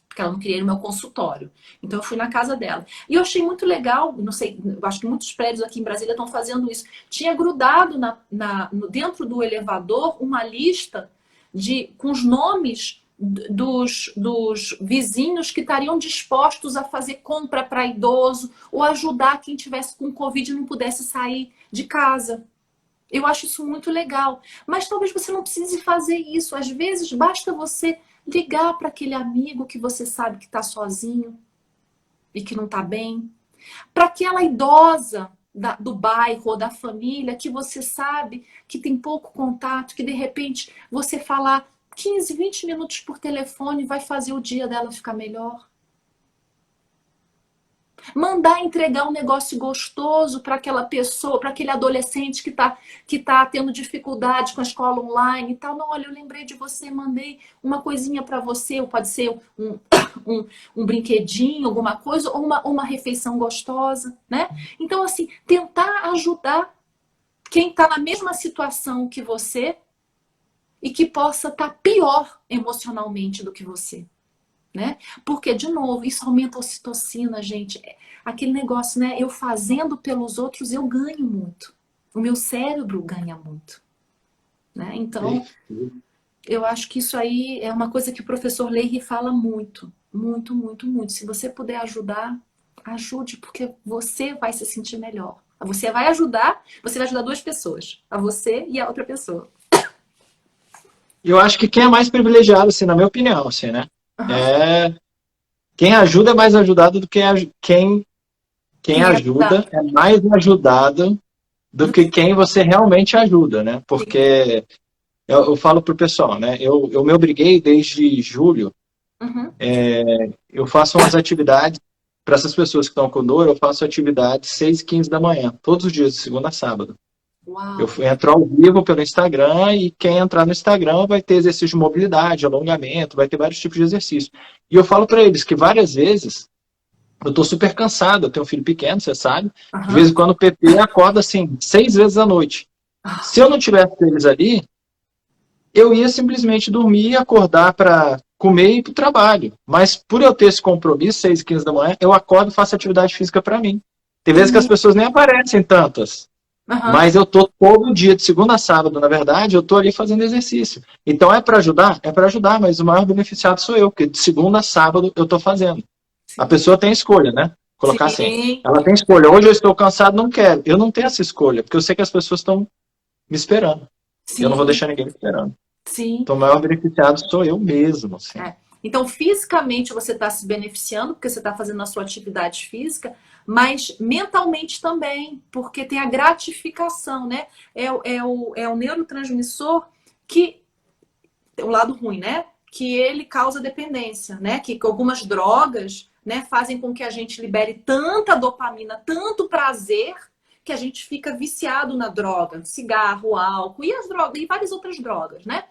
porque ela não queria ir no meu consultório. Então eu fui na casa dela. E eu achei muito legal, não sei, eu acho que muitos prédios aqui em Brasília estão fazendo isso. Tinha grudado dentro do elevador uma lista com os nomes dos vizinhos que estariam dispostos a fazer compra para idoso ou ajudar quem tivesse com Covid e não pudesse sair de casa. Eu acho isso muito legal. Mas talvez você não precise fazer isso. Às vezes basta você ligar para aquele amigo que você sabe que está sozinho e que não está bem. Para aquela idosa do bairro ou da família que você sabe que tem pouco contato, que de repente você falar 15, 20 minutos por telefone vai fazer o dia dela ficar melhor. Mandar entregar um negócio gostoso para aquela pessoa, para aquele adolescente que tá tendo dificuldade com a escola online e tal. Não, olha, eu lembrei de você, mandei uma coisinha para você, ou pode ser um brinquedinho, alguma coisa, ou uma refeição gostosa, né? Então, assim, tentar ajudar quem está na mesma situação que você e que possa estar pior emocionalmente do que você. Né? Porque, de novo, isso aumenta a ocitocina, gente. Aquele negócio, né? Eu fazendo pelos outros, eu ganho muito. O meu cérebro ganha muito. Né? Então, eu acho que isso aí é uma coisa que o professor Leahy fala muito. Muito, muito, muito. Se você puder ajudar, ajude, porque você vai se sentir melhor. Você vai ajudar duas pessoas. A você e a outra pessoa. Eu acho que quem é mais privilegiado, assim, na minha opinião, assim, né? Uhum. Quem ajuda é mais ajudado do que quem ajuda é mais ajudado do que quem você realmente ajuda, né? Porque eu falo pro pessoal, né? Eu me obriguei desde julho, Uhum. eu faço umas atividades para essas pessoas que estão com dor, eu faço atividades 6h15 da manhã, todos os dias, de segunda a sábado. Uau. Eu entro ao vivo pelo Instagram e quem entrar no Instagram vai ter exercício de mobilidade, alongamento, vai ter vários tipos de exercício. E eu falo para eles que várias vezes eu tô super cansado, eu tenho um filho pequeno, você sabe. De vez Uhum. em quando o PP acorda assim, 6 vezes à noite. Se eu não tivesse eles ali, eu ia simplesmente dormir, acordar para comer e ir para o trabalho. Mas por eu ter esse compromisso, 6h15 da manhã, eu acordo e faço atividade física para mim. Tem vezes que as pessoas nem aparecem tantas. Uhum. Mas eu tô todo dia, de segunda a sábado, na verdade, eu tô ali fazendo exercício. Então é para ajudar? É para ajudar, mas o maior beneficiado sou eu, porque de segunda a sábado eu tô fazendo. A Sim. pessoa tem escolha, né? Colocar assim. Sim. Ela tem escolha. Hoje eu estou cansado, não quero. Eu não tenho essa escolha, porque eu sei que as pessoas estão me esperando. E eu não vou Sim. deixar ninguém me esperando. Sim. Então o maior beneficiado sou eu mesmo, assim. É. Então, fisicamente você está se beneficiando, porque você está fazendo a sua atividade física, mas mentalmente também, porque tem a gratificação, né? É o neurotransmissor que tem um lado ruim, né? Que ele causa dependência, né? Que algumas drogas, né, fazem com que a gente libere tanta dopamina, tanto prazer, que a gente fica viciado na droga, cigarro, álcool e as drogas, e várias outras drogas, né?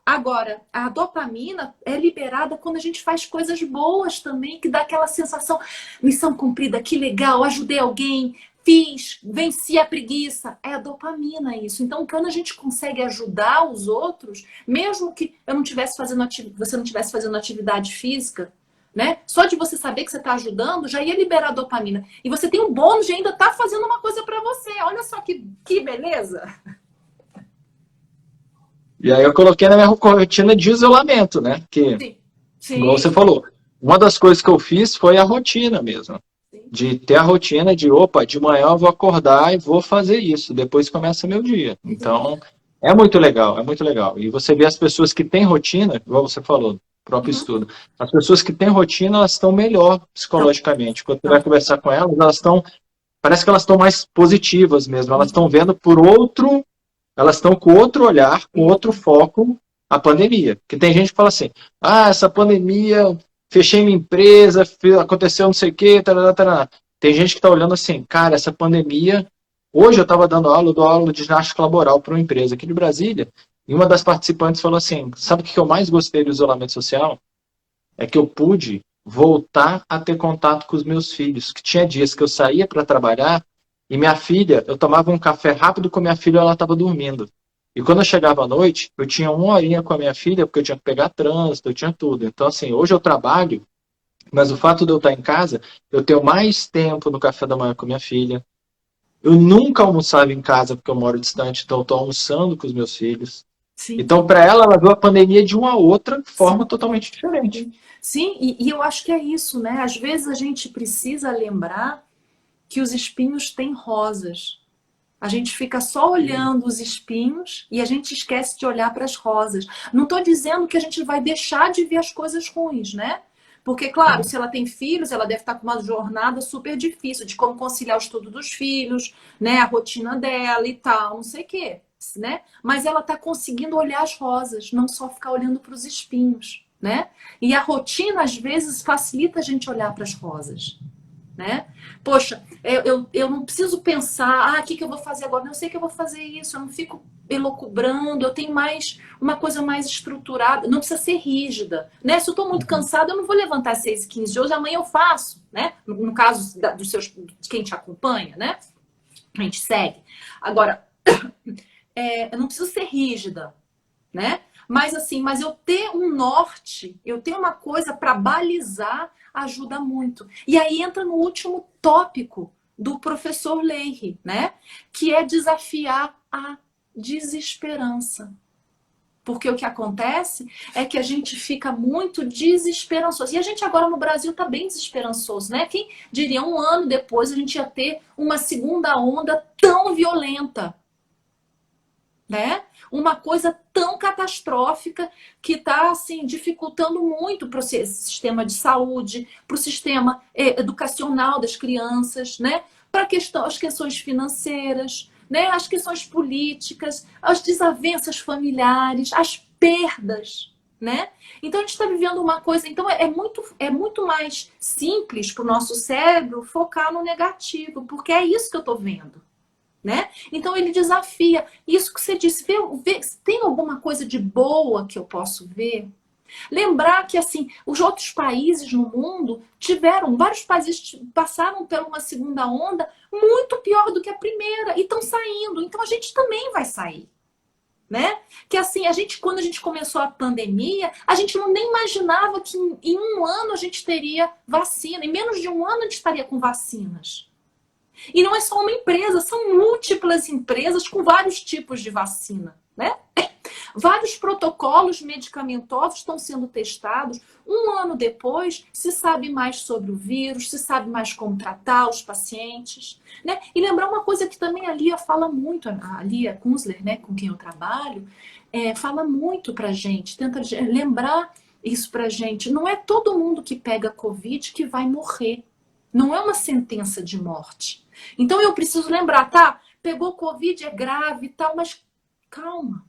Agora, a dopamina é liberada quando a gente faz coisas boas também, que dá aquela sensação, missão cumprida, que legal, ajudei alguém, fiz, venci a preguiça. É a dopamina isso. Então, quando a gente consegue ajudar os outros, mesmo que eu não tivesse você não estivesse fazendo atividade física, né? Só de você saber que você está ajudando, já ia liberar dopamina. E você tem um bônus de ainda estar fazendo uma coisa para você. Olha só que beleza. E aí eu coloquei na minha rotina de isolamento, né? Que, Sim, igual sim, você falou, uma das coisas que eu fiz foi a rotina mesmo. sim. De ter a rotina de, opa, de manhã eu vou acordar e vou fazer isso, depois começa meu dia. Então, é muito legal, é muito legal. E você vê as pessoas que têm rotina, igual você falou, próprio Uhum. estudo, as pessoas que têm rotina, elas estão melhor Então, psicologicamente. Quando você vai então, conversar com elas, elas estão, parece que elas estão mais positivas mesmo, elas estão vendo por outro, elas estão com outro olhar, com outro foco a pandemia. Porque tem gente que fala assim, ah, essa pandemia, fechei minha empresa, aconteceu não sei o quê, tarará, tarará. Tem gente que está olhando assim, cara, essa pandemia... Hoje eu estava dando aula, eu dou aula de ginástica laboral para uma empresa aqui de Brasília, e uma das participantes falou assim, sabe o que eu mais gostei do isolamento social? É que eu pude voltar a ter contato com os meus filhos, que tinha dias que eu saía para trabalhar e minha filha, eu tomava um café rápido com minha filha, ela estava dormindo. E quando eu chegava à noite, eu tinha uma horinha com a minha filha, porque eu tinha que pegar trânsito, eu tinha tudo. Então, assim, hoje eu trabalho, mas o fato de eu estar em casa, eu tenho mais tempo no café da manhã com minha filha. Eu nunca almoçava em casa, porque eu moro distante, então eu estou almoçando com os meus filhos. sim, Então, para ela viu a pandemia de uma outra sim. forma totalmente diferente. Sim, e eu acho que é isso, né? Às vezes a gente precisa lembrar que os espinhos têm rosas. A gente fica só olhando os espinhos e a gente esquece de olhar para as rosas. Não estou dizendo que a gente vai deixar de ver as coisas ruins, né? Porque, claro, se ela tem filhos, ela deve estar com uma jornada super difícil de como conciliar o estudo dos filhos, né? A rotina dela e tal, não sei o quê, né? Mas ela está conseguindo olhar as rosas, não só ficar olhando para os espinhos, né? E a rotina, às vezes, facilita a gente olhar para as rosas, né? Poxa, eu não preciso pensar, o que eu vou fazer agora? Não, eu sei que eu vou fazer isso, eu não fico elocubrando, eu tenho mais uma coisa mais estruturada, não precisa ser rígida, né? Se eu estou muito cansada, eu não vou levantar às 6h15 de hoje, amanhã eu faço, né? No caso de quem te acompanha, né? A gente segue. Agora, eu não preciso ser rígida, né? Mas assim, mas eu ter um norte, eu ter uma coisa para balizar ajuda muito. E aí entra no último tópico do professor Leahy, né? Que é desafiar a desesperança. Porque o que acontece é que a gente fica muito desesperançoso. E a gente agora no Brasil está bem desesperançoso, né? Quem diria 1 ano depois a gente ia ter uma segunda onda tão violenta, né? Uma coisa tão catastrófica que está assim, dificultando muito para o sistema de saúde, para o sistema educacional das crianças, né? Para as questões financeiras, né? As questões políticas, as desavenças familiares, as perdas, né? Então a gente está vivendo uma coisa. Então é muito mais simples para o nosso cérebro focar no negativo, porque é isso que eu estou vendo. Né? Então ele desafia isso que você disse, vê, tem alguma coisa de boa que eu posso ver? Lembrar que assim, os outros países no mundo vários países passaram por uma segunda onda muito pior do que a primeira e estão saindo, então a gente também vai sair. Né? Que assim, quando a gente começou a pandemia, a gente nem imaginava que em 1 ano a gente teria vacina, em menos de 1 ano a gente estaria com vacinas. E não é só uma empresa, são múltiplas empresas com vários tipos de vacina, né? Vários protocolos medicamentosos estão sendo testados. 1 ano depois, se sabe mais sobre o vírus, se sabe mais como tratar os pacientes, né? E lembrar uma coisa que também a Lia fala muito, a Lia Kunzler, né, com quem eu trabalho, fala muito pra gente, tenta lembrar isso pra gente. Não é todo mundo que pega Covid que vai morrer. Não é uma sentença de morte. Então eu preciso lembrar, tá? Pegou Covid, é grave e tal, mas calma.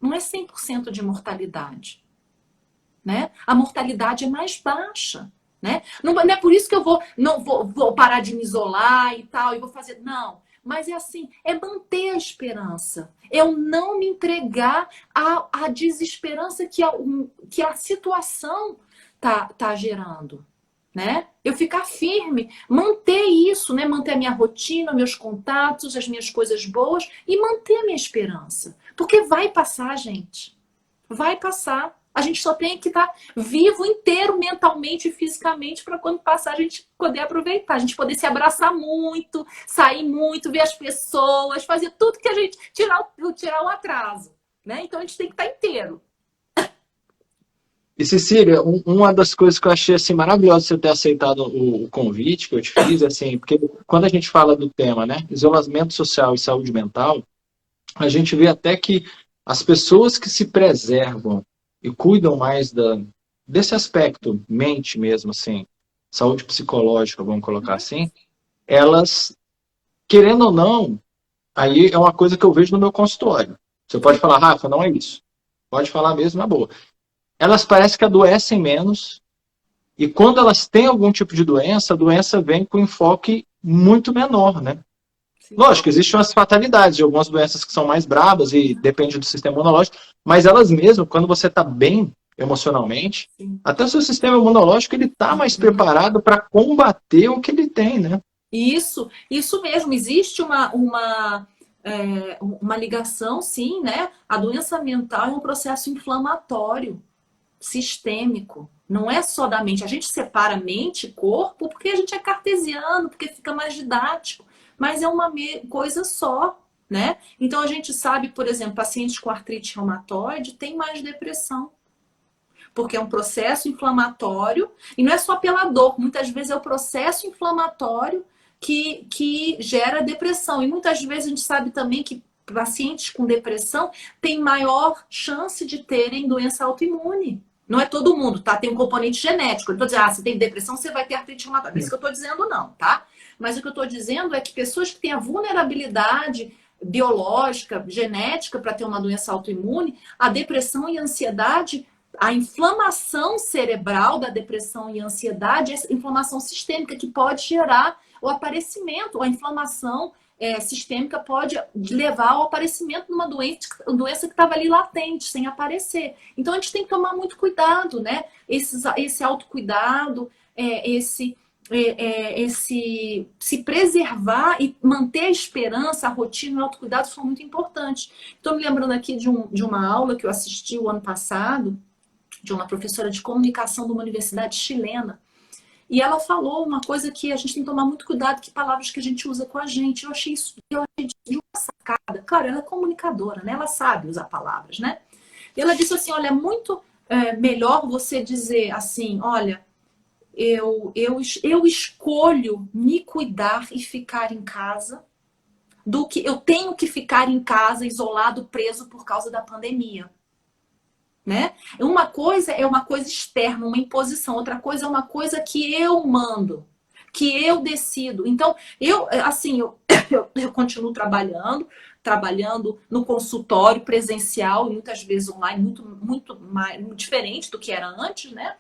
Não é 100% de mortalidade. Né? A mortalidade é mais baixa. Né? Não é por isso que eu vou parar de me isolar e tal, e vou fazer. Não. Mas é assim, é manter a esperança. Eu não me entregar à desesperança que a situação tá gerando. Né? Eu ficar firme, manter isso, né? Manter a minha rotina, meus contatos, as minhas coisas boas e manter a minha esperança. Porque vai passar, gente. Vai passar. A gente só tem que estar vivo inteiro mentalmente e fisicamente para quando passar a gente poder aproveitar, a gente poder se abraçar muito, sair muito, ver as pessoas, fazer tudo que a gente tirar o atraso, né? Então a gente tem que estar inteiro. E Cecília, uma das coisas que eu achei assim, maravilhosa você ter aceitado o convite que eu te fiz, assim, porque quando a gente fala do tema, né, isolamento social e saúde mental, a gente vê até que as pessoas que se preservam e cuidam mais desse aspecto, mente mesmo, assim, saúde psicológica, vamos colocar assim, elas, querendo ou não, aí é uma coisa que eu vejo no meu consultório. Você pode falar, Rafa, não é isso. Pode falar mesmo na boa. Elas parecem que adoecem menos, e quando elas têm algum tipo de doença, a doença vem com enfoque muito menor, né? Sim. Lógico, existem as fatalidades de algumas doenças que são mais bravas e depende do sistema imunológico, mas elas mesmo, quando você está bem emocionalmente, sim, até o seu sistema imunológico ele está mais preparado para combater o que ele tem, né? Isso mesmo. Existe uma ligação, sim, né? A doença mental é um processo inflamatório sistêmico, não é só da mente. A gente separa mente e corpo porque a gente é cartesiano, porque fica mais didático, mas é uma coisa só, né? Então a gente sabe, por exemplo, pacientes com artrite reumatoide têm mais depressão, porque é um processo inflamatório, e não é só pela dor, muitas vezes é o processo inflamatório que gera depressão, e muitas vezes a gente sabe também que pacientes com depressão têm maior chance de terem doença autoimune. Não é todo mundo, tá? Tem um componente genético. Eu não tô dizendo, você tem depressão, você vai ter artrite reumatoide. É isso que eu tô dizendo, não, tá? Mas o que eu tô dizendo é que pessoas que têm a vulnerabilidade biológica, genética para ter uma doença autoimune, a depressão e a ansiedade, a inflamação cerebral da depressão e ansiedade, essa inflamação sistêmica que pode gerar o aparecimento, a inflamação sistêmica pode levar ao aparecimento de uma doença que estava ali latente, sem aparecer. Então a gente tem que tomar muito cuidado, né? Esse autocuidado, se preservar e manter a esperança, a rotina, o autocuidado são muito importantes. Estou me lembrando aqui de uma aula que eu assisti o ano passado, de uma professora de comunicação de uma universidade chilena, e ela falou uma coisa que a gente tem que tomar muito cuidado, que palavras que a gente usa com a gente. Eu achei de uma sacada. Claro, ela é comunicadora, né? Ela sabe usar palavras, né? E ela disse assim, olha, é muito melhor você dizer assim, olha, eu escolho me cuidar e ficar em casa do que eu tenho que ficar em casa isolado, preso por causa da pandemia. Né? Uma coisa é uma coisa externa, uma imposição. Outra coisa é uma coisa que eu mando, que eu decido. Então, eu continuo trabalhando no consultório presencial, muitas vezes online, muito diferente do que era antes, né?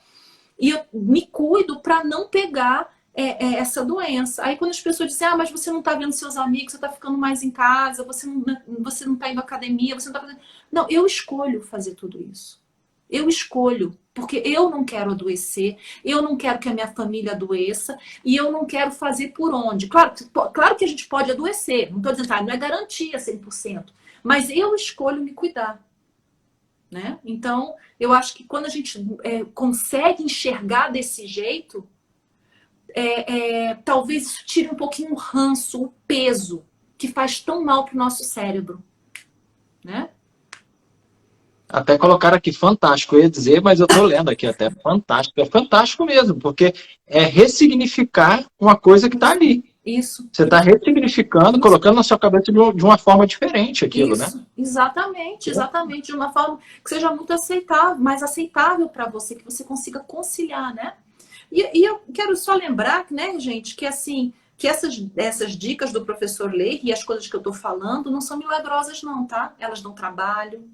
E eu me cuido para não pegar essa doença. Aí quando as pessoas dizem, mas você não está vendo seus amigos, você está ficando mais em casa, você não está indo à academia, você não está fazendo... Não, eu escolho fazer tudo isso. Eu escolho, porque eu não quero adoecer, eu não quero que a minha família adoeça, e eu não quero fazer por onde. Claro que a gente pode adoecer, não estou dizendo, não é garantia 100%, mas eu escolho me cuidar. Né? Então, eu acho que quando a gente consegue enxergar desse jeito, talvez isso tire um pouquinho o ranço, o peso que faz tão mal para o nosso cérebro. Né? Até colocaram aqui, fantástico, eu ia dizer, mas eu estou lendo aqui até, fantástico. É fantástico mesmo, porque é ressignificar uma coisa que está ali. Isso. Você está ressignificando, colocando na sua cabeça de uma forma diferente aquilo, isso, né? Exatamente. De uma forma que seja muito aceitável, mais aceitável para você, que você consiga conciliar, né? E eu quero só lembrar, né, gente, que assim, que essas dicas do professor Ley e as coisas que eu estou falando não são milagrosas não, tá? Elas dão trabalho.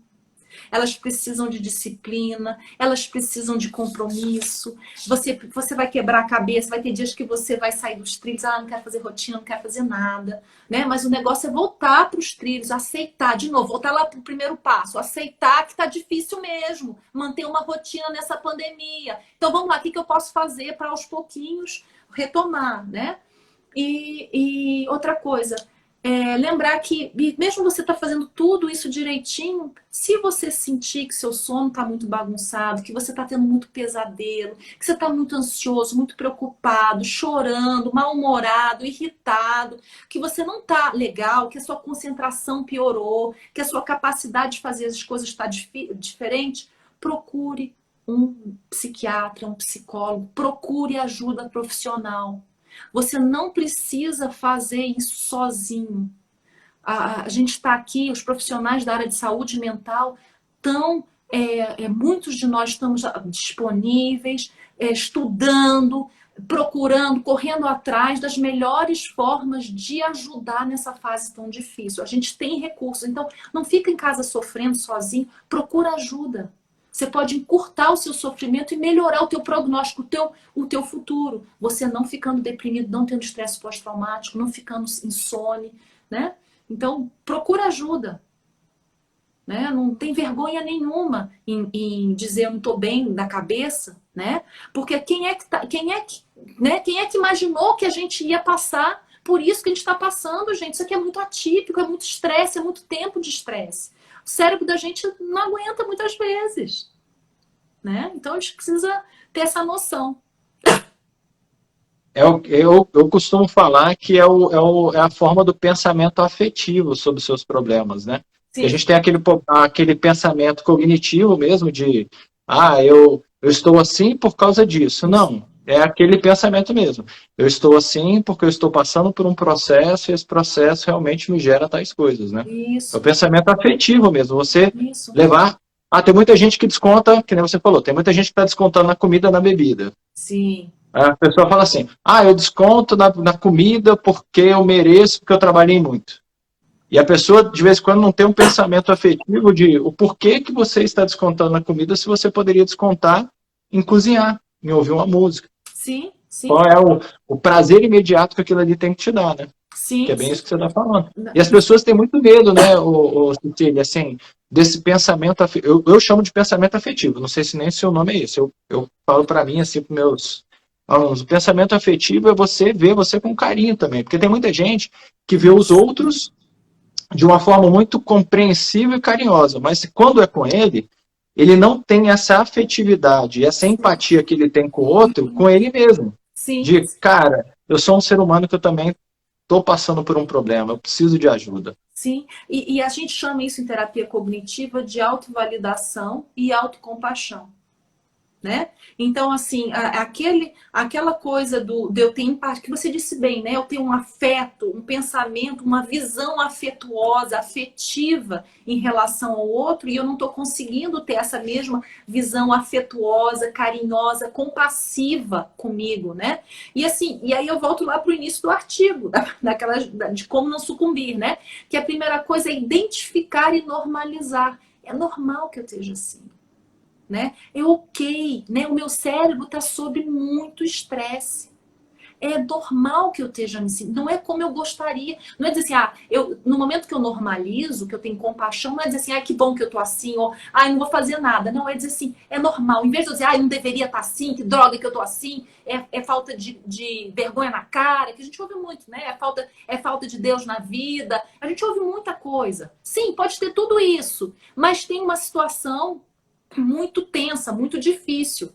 Elas precisam de disciplina, elas precisam de compromisso. Você vai quebrar a cabeça, vai ter dias que você vai sair dos trilhos, não quero fazer rotina, não quero fazer nada, né? Mas o negócio é voltar para os trilhos, aceitar, de novo, voltar lá para o primeiro passo, aceitar que está difícil mesmo, manter uma rotina nessa pandemia. Então vamos lá, o que eu posso fazer para aos pouquinhos retomar, né? E outra coisa, lembrar que mesmo você tá fazendo tudo isso direitinho, se você sentir que seu sono tá muito bagunçado, que você tá tendo muito pesadelo, que você tá muito ansioso, muito preocupado, chorando, mal-humorado, irritado, que você não tá legal, que a sua concentração piorou, que a sua capacidade de fazer as coisas está diferente, procure um psiquiatra, um psicólogo, procure ajuda profissional. Você não precisa fazer isso sozinho. A gente está aqui, os profissionais da área de saúde mental estão, muitos de nós estamos disponíveis, estudando, procurando, correndo atrás das melhores formas de ajudar nessa fase tão difícil. A gente tem recursos, então não fica em casa sofrendo sozinho, procura ajuda. Você pode encurtar o seu sofrimento e melhorar o teu prognóstico, o teu futuro. Você não ficando deprimido, não tendo estresse pós-traumático, não ficando insone, né? Então, procura ajuda. Né? Não tem vergonha nenhuma em dizer eu não estou bem da cabeça, né? Porque quem é que imaginou que a gente ia passar por isso que a gente está passando, gente? Isso aqui é muito atípico, é muito estresse, é muito tempo de estresse. O cérebro da gente não aguenta muitas vezes, né? Então a gente precisa ter essa noção. Eu costumo falar que é a forma do pensamento afetivo sobre os seus problemas, né? A gente tem aquele pensamento cognitivo mesmo de eu estou assim por causa disso. Não, é aquele pensamento mesmo. Eu estou assim porque eu estou passando por um processo e esse processo realmente me gera tais coisas, né? Isso. É o pensamento afetivo mesmo, você levar tem muita gente que desconta, que nem você falou, tem muita gente que está descontando na comida, na bebida. Sim. A pessoa fala assim, eu desconto na comida porque eu mereço, porque eu trabalhei muito. E a pessoa, de vez em quando, não tem um pensamento afetivo de o porquê que você está descontando na comida se você poderia descontar em cozinhar, em ouvir uma música. Sim, sim. Qual é o prazer imediato que aquilo ali tem que te dar, né? Sim, que é bem sim. isso que você está falando. E as pessoas têm muito medo, né, Cecília, assim, desse pensamento afetivo. Eu chamo de pensamento afetivo, não sei se nem seu nome é esse. Eu falo para mim, assim, para meus alunos, o pensamento afetivo é você ver você com carinho também, porque tem muita gente que vê os outros de uma forma muito compreensiva e carinhosa, mas quando é com ele, ele não tem essa afetividade, essa empatia que ele tem com o outro, com ele mesmo. Sim. De, cara, eu sou um ser humano que eu também estou passando por um problema, eu preciso de ajuda. Sim, e a gente chama isso em terapia cognitiva de autovalidação e autocompaixão, né? Então, assim, aquela coisa de eu ter empatia, que você disse bem, né? Eu tenho um afeto, um pensamento, uma visão afetuosa, afetiva em relação ao outro, e eu não estou conseguindo ter essa mesma visão afetuosa, carinhosa, compassiva comigo, né? E assim, e aí eu volto lá para o início do artigo, de como não sucumbir, né? Que a primeira coisa é identificar e normalizar. É normal que eu esteja assim. Né? É ok, né? O meu cérebro está sob muito estresse. É normal que eu esteja me sentindo. Não é como eu gostaria. Não é dizer assim, no momento que eu normalizo, que eu tenho compaixão, não é dizer assim, que bom que eu tô assim, ou não vou fazer nada. Não, é dizer assim, é normal. Em vez de eu dizer, eu não deveria estar assim, que droga que eu tô assim, é falta de vergonha na cara, que a gente ouve muito, né? É falta de Deus na vida. A gente ouve muita coisa. Sim, pode ter tudo isso, mas tem uma situação muito tensa, muito difícil,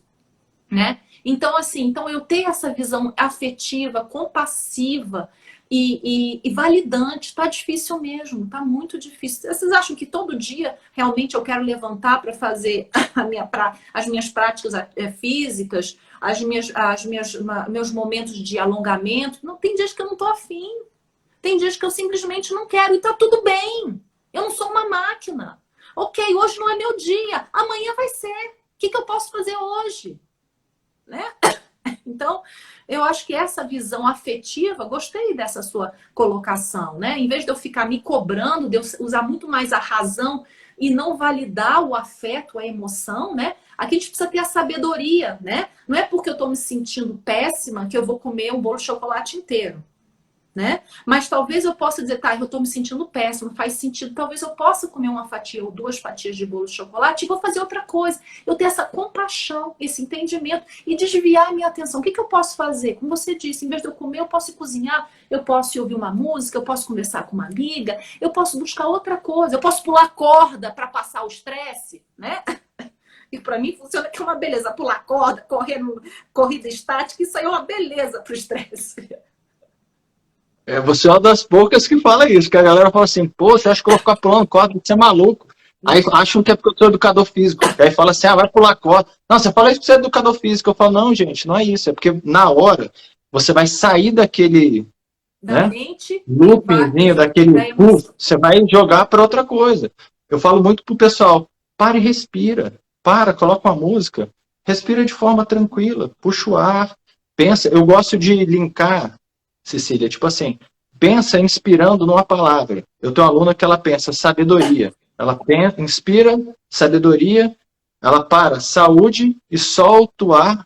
né? Então, assim, eu ter essa visão afetiva, compassiva e validante, tá difícil mesmo, tá muito difícil. Vocês acham que todo dia realmente eu quero levantar para fazer as minhas práticas físicas, meus momentos de alongamento? Não, tem dias que eu não tô afim, tem dias que eu simplesmente não quero e tá tudo bem. Eu não sou uma máquina. Ok, hoje não é meu dia, amanhã vai ser. O que eu posso fazer hoje? Né? Então, eu acho que essa visão afetiva, gostei dessa sua colocação, né? Em vez de eu ficar me cobrando, de eu usar muito mais a razão e não validar o afeto, a emoção, né? Aqui a gente precisa ter a sabedoria, né? Não é porque eu estou me sentindo péssima que eu vou comer um bolo de chocolate inteiro. Né? Mas talvez eu possa dizer, eu estou me sentindo péssimo, faz sentido, talvez eu possa comer uma fatia ou 2 fatias de bolo de chocolate e vou fazer outra coisa. Eu ter essa compaixão, esse entendimento e desviar a minha atenção. O que eu posso fazer? Como você disse, em vez de eu comer, eu posso ir cozinhar, eu posso ir ouvir uma música, eu posso conversar com uma amiga, eu posso buscar outra coisa, eu posso pular corda para passar o estresse, né? E para mim funciona que é uma beleza, pular corda, correr corrida estática, isso aí é uma beleza para o estresse. Você é uma das poucas que fala isso, que a galera fala assim, você acha que eu vou ficar pulando corda, você é maluco. Aí acham que é porque eu sou educador físico. Aí fala assim, vai pular corda. Não, você fala isso porque você é educador físico. Eu falo, não, gente, não é isso. É porque na hora você vai sair daquele loopingzinho, daquele você vai jogar para outra coisa. Eu falo muito pro pessoal, para e respira. Coloca uma música, respira de forma tranquila, puxa o ar, pensa. Eu gosto de linkar, Cecília, tipo assim, pensa inspirando numa palavra. Eu tenho uma aluna que ela pensa sabedoria. Ela inspira sabedoria, ela para saúde e solta o ar.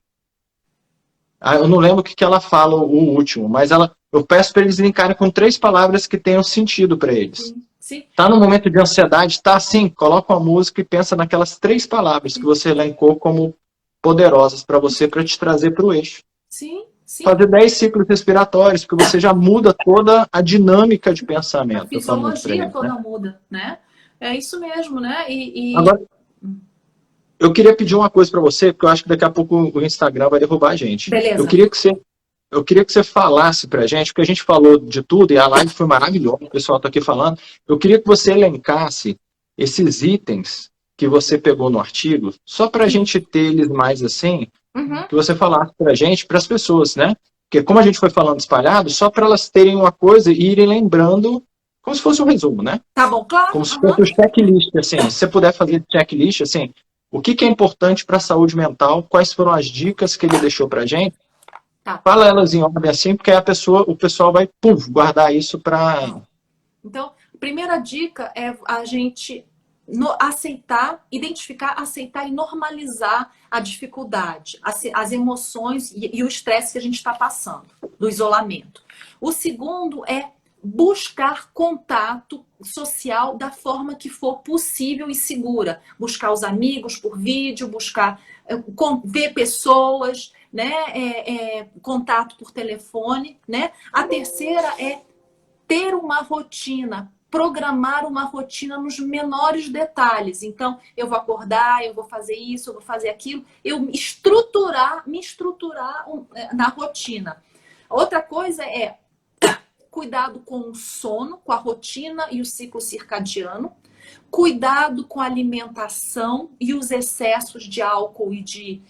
Eu não lembro o que ela fala, o último, mas eu peço para eles linkarem com 3 palavras que tenham sentido para eles. Sim. Tá no momento de ansiedade, tá assim, coloca uma música e pensa naquelas 3 palavras que você elencou como poderosas para você, para te trazer para o eixo. Sim. Sim. Fazer 10 ciclos respiratórios, porque você já muda toda a dinâmica de pensamento. A fisiologia toda muda, né? É isso mesmo, né? Agora, eu queria pedir uma coisa para você, porque eu acho que daqui a pouco o Instagram vai derrubar a gente. Beleza. Eu queria que você falasse para a gente, porque a gente falou de tudo, e a live foi maravilhosa, o pessoal está aqui falando. Eu queria que você elencasse esses itens que você pegou no artigo, só para a gente ter eles mais assim, que você falasse para a gente, para as pessoas, né? Porque como a gente foi falando espalhado, só para elas terem uma coisa e irem lembrando como se fosse um resumo, né? Tá bom, claro. Como se fosse um checklist, assim, se você puder fazer checklist, assim, o que é importante para a saúde mental, quais foram as dicas que ele deixou para a gente, Tá. fala elas em ordem assim, porque o pessoal vai, guardar isso para... Então, a primeira dica é a gente identificar, aceitar e normalizar a dificuldade, as emoções e o estresse que a gente está passando, do isolamento. O segundo é buscar contato social da forma que for possível e segura. Buscar os amigos por vídeo, buscar ver pessoas, né? Contato por telefone, né? A terceira é ter uma rotina, programar uma rotina nos menores detalhes. Então, eu vou acordar, eu vou fazer isso, eu vou fazer aquilo, eu me estruturar na rotina. Outra coisa é cuidado com o sono, com a rotina e o ciclo circadiano, cuidado com a alimentação e os excessos de álcool e de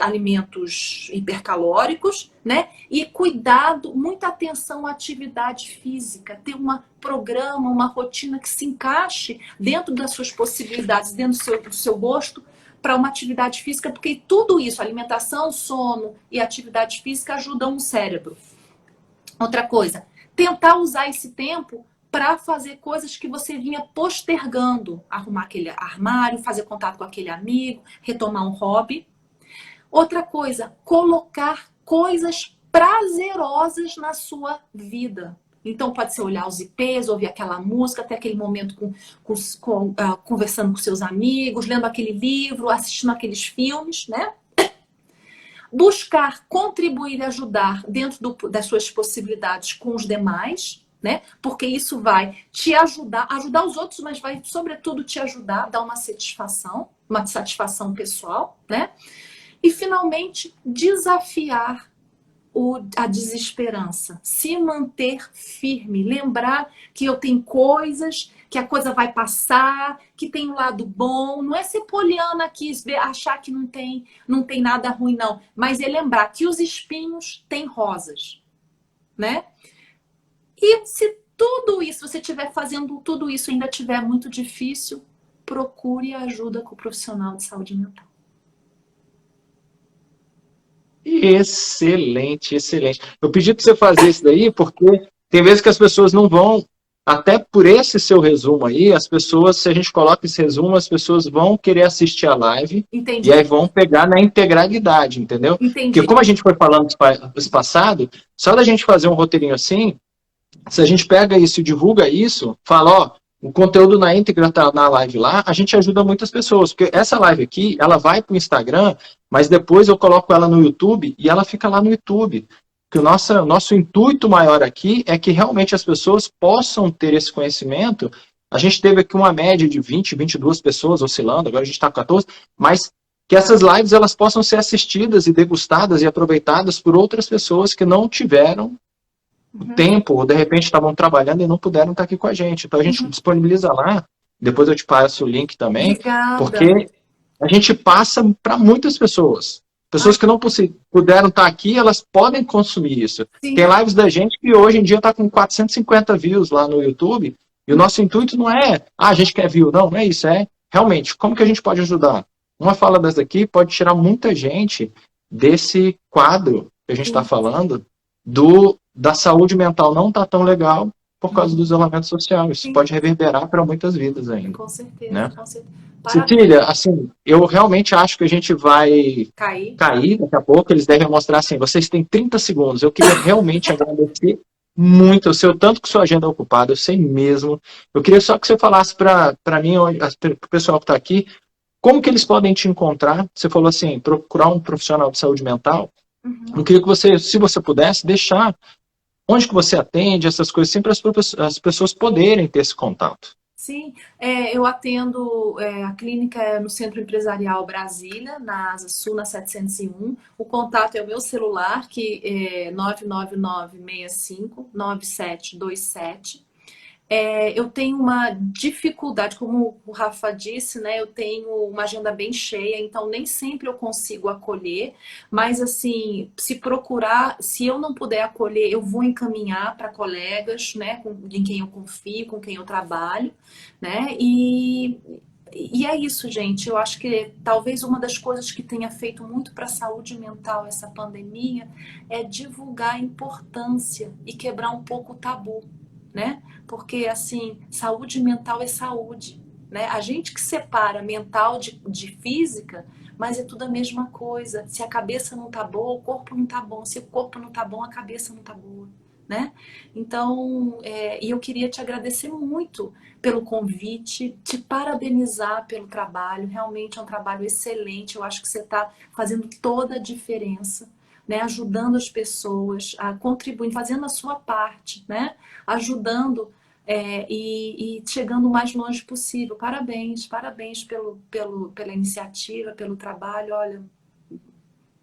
alimentos hipercalóricos, né? E cuidado, muita atenção à atividade física, ter um programa, uma rotina que se encaixe dentro das suas possibilidades, dentro do seu gosto, para uma atividade física, porque tudo isso, alimentação, sono e atividade física, ajudam o cérebro. Outra coisa, tentar usar esse tempo para fazer coisas que você vinha postergando, arrumar aquele armário, fazer contato com aquele amigo, retomar um hobby. Outra coisa, colocar coisas prazerosas na sua vida. Então pode ser olhar os IPs, ouvir aquela música, ter aquele momento conversando com seus amigos, lendo aquele livro, assistindo aqueles filmes, né? Buscar contribuir e ajudar dentro das suas possibilidades com os demais, né? Porque isso vai te ajudar os outros, mas vai, sobretudo, te ajudar a dar uma satisfação pessoal, né? E, finalmente, desafiar a desesperança. Se manter firme. Lembrar que eu tenho coisas, que a coisa vai passar, que tem um lado bom. Não é ser poliana aqui, achar que não tem nada ruim, não. Mas é lembrar que os espinhos têm rosas, né? E se tudo isso, você estiver fazendo tudo isso e ainda estiver muito difícil, procure ajuda com o profissional de saúde mental. Excelente, excelente. Eu pedi para você fazer isso daí porque tem vezes que as pessoas não vão, até por esse seu resumo aí, as pessoas, se a gente coloca esse resumo, as pessoas vão querer assistir a live. Entendi. E aí vão pegar na integralidade, entendeu? Entendi. Porque como a gente foi falando no passado, só da gente fazer um roteirinho assim, se a gente pega isso e divulga isso, fala, ó, o conteúdo na íntegra tá na live lá, a gente ajuda muitas pessoas, porque essa live aqui, ela vai para o Instagram, mas depois eu coloco ela no YouTube e ela fica lá no YouTube. Porque o nosso intuito maior aqui é que realmente as pessoas possam ter esse conhecimento. A gente teve aqui uma média de 20, 22 pessoas oscilando, agora a gente está com 14, mas que essas lives elas possam ser assistidas e degustadas e aproveitadas por outras pessoas que não tiveram tempo, ou de repente estavam trabalhando e não puderam estar aqui com a gente. Então a gente disponibiliza lá, depois eu te passo o link também, Obrigada. porque a gente passa para muitas pessoas. Pessoas que não puderam estar aqui, elas podem consumir isso. Sim. Tem lives da gente que hoje em dia está com 450 views lá no YouTube, e o nosso intuito não é, a gente quer view, não é isso, é realmente, como que a gente pode ajudar? Uma fala dessa aqui pode tirar muita gente desse quadro que a gente está falando, da saúde mental não tá tão legal por causa do isolamento social. Isso pode reverberar para muitas vidas ainda. Com certeza, né? com certeza. Cecília, assim, eu realmente acho que a gente vai cair daqui a pouco. Eles devem mostrar assim, vocês têm 30 segundos. Eu queria realmente agradecer muito. Eu sei o tanto que sua agenda é ocupada, eu sei mesmo. Eu queria só que você falasse para mim, para o pessoal que está aqui, como que eles podem te encontrar. Você falou assim, procurar um profissional de saúde mental. Eu queria que você, se você pudesse, deixar onde que você atende, essas coisas, sempre as pessoas poderem ter esse contato. Sim, eu atendo, a clínica é no Centro Empresarial Brasília, na Asa Sul, na 701. O contato é o meu celular, que é 99965-9727. eu tenho uma dificuldade, como o Rafa disse, né? Eu tenho uma agenda bem cheia, então nem sempre eu consigo acolher, mas assim, se procurar, se eu não puder acolher, eu vou encaminhar para colegas, né? Em quem eu confio, com quem eu trabalho, né? E é isso, gente. Eu acho que talvez uma das coisas que tenha feito muito para a saúde mental essa pandemia é divulgar a importância e quebrar um pouco o tabu, né? Porque, assim, saúde mental é saúde, né? A gente que separa mental de física, mas é tudo a mesma coisa. Se a cabeça não tá boa, o corpo não tá bom. Se o corpo não tá bom, a cabeça não tá boa, né? Então, e eu queria te agradecer muito pelo convite, te parabenizar pelo trabalho. Realmente é um trabalho excelente. Eu acho que você está fazendo toda a diferença, né? Ajudando as pessoas, contribuindo, fazendo a sua parte, né? Ajudando e chegando o mais longe possível. Parabéns, parabéns pela iniciativa, pelo trabalho. Olha,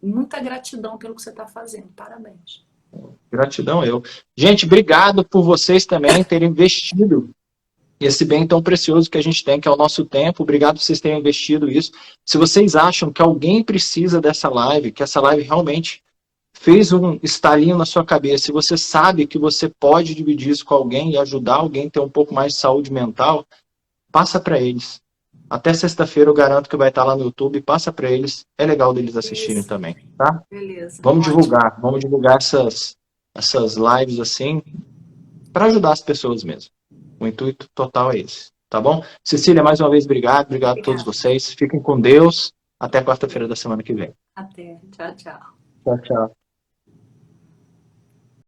muita gratidão pelo que você está fazendo. Parabéns. Gratidão eu. Gente, obrigado por vocês também terem investido esse bem tão precioso que a gente tem, que é o nosso tempo. Obrigado por vocês terem investido isso. Se vocês acham que alguém precisa dessa live, que essa live realmente fez um estalinho na sua cabeça, se você sabe que você pode dividir isso com alguém e ajudar alguém a ter um pouco mais de saúde mental, passa para eles. Até sexta-feira eu garanto que vai estar lá no YouTube, passa para eles. É legal deles assistirem Isso. também, tá? Beleza. Vamos Ótimo. divulgar essas lives assim, para ajudar as pessoas mesmo. O intuito total é esse, tá bom? Cecília, mais uma vez, obrigado a todos vocês. Fiquem com Deus. Até quarta-feira da semana que vem. Até. Tchau, tchau. Tchau, tchau.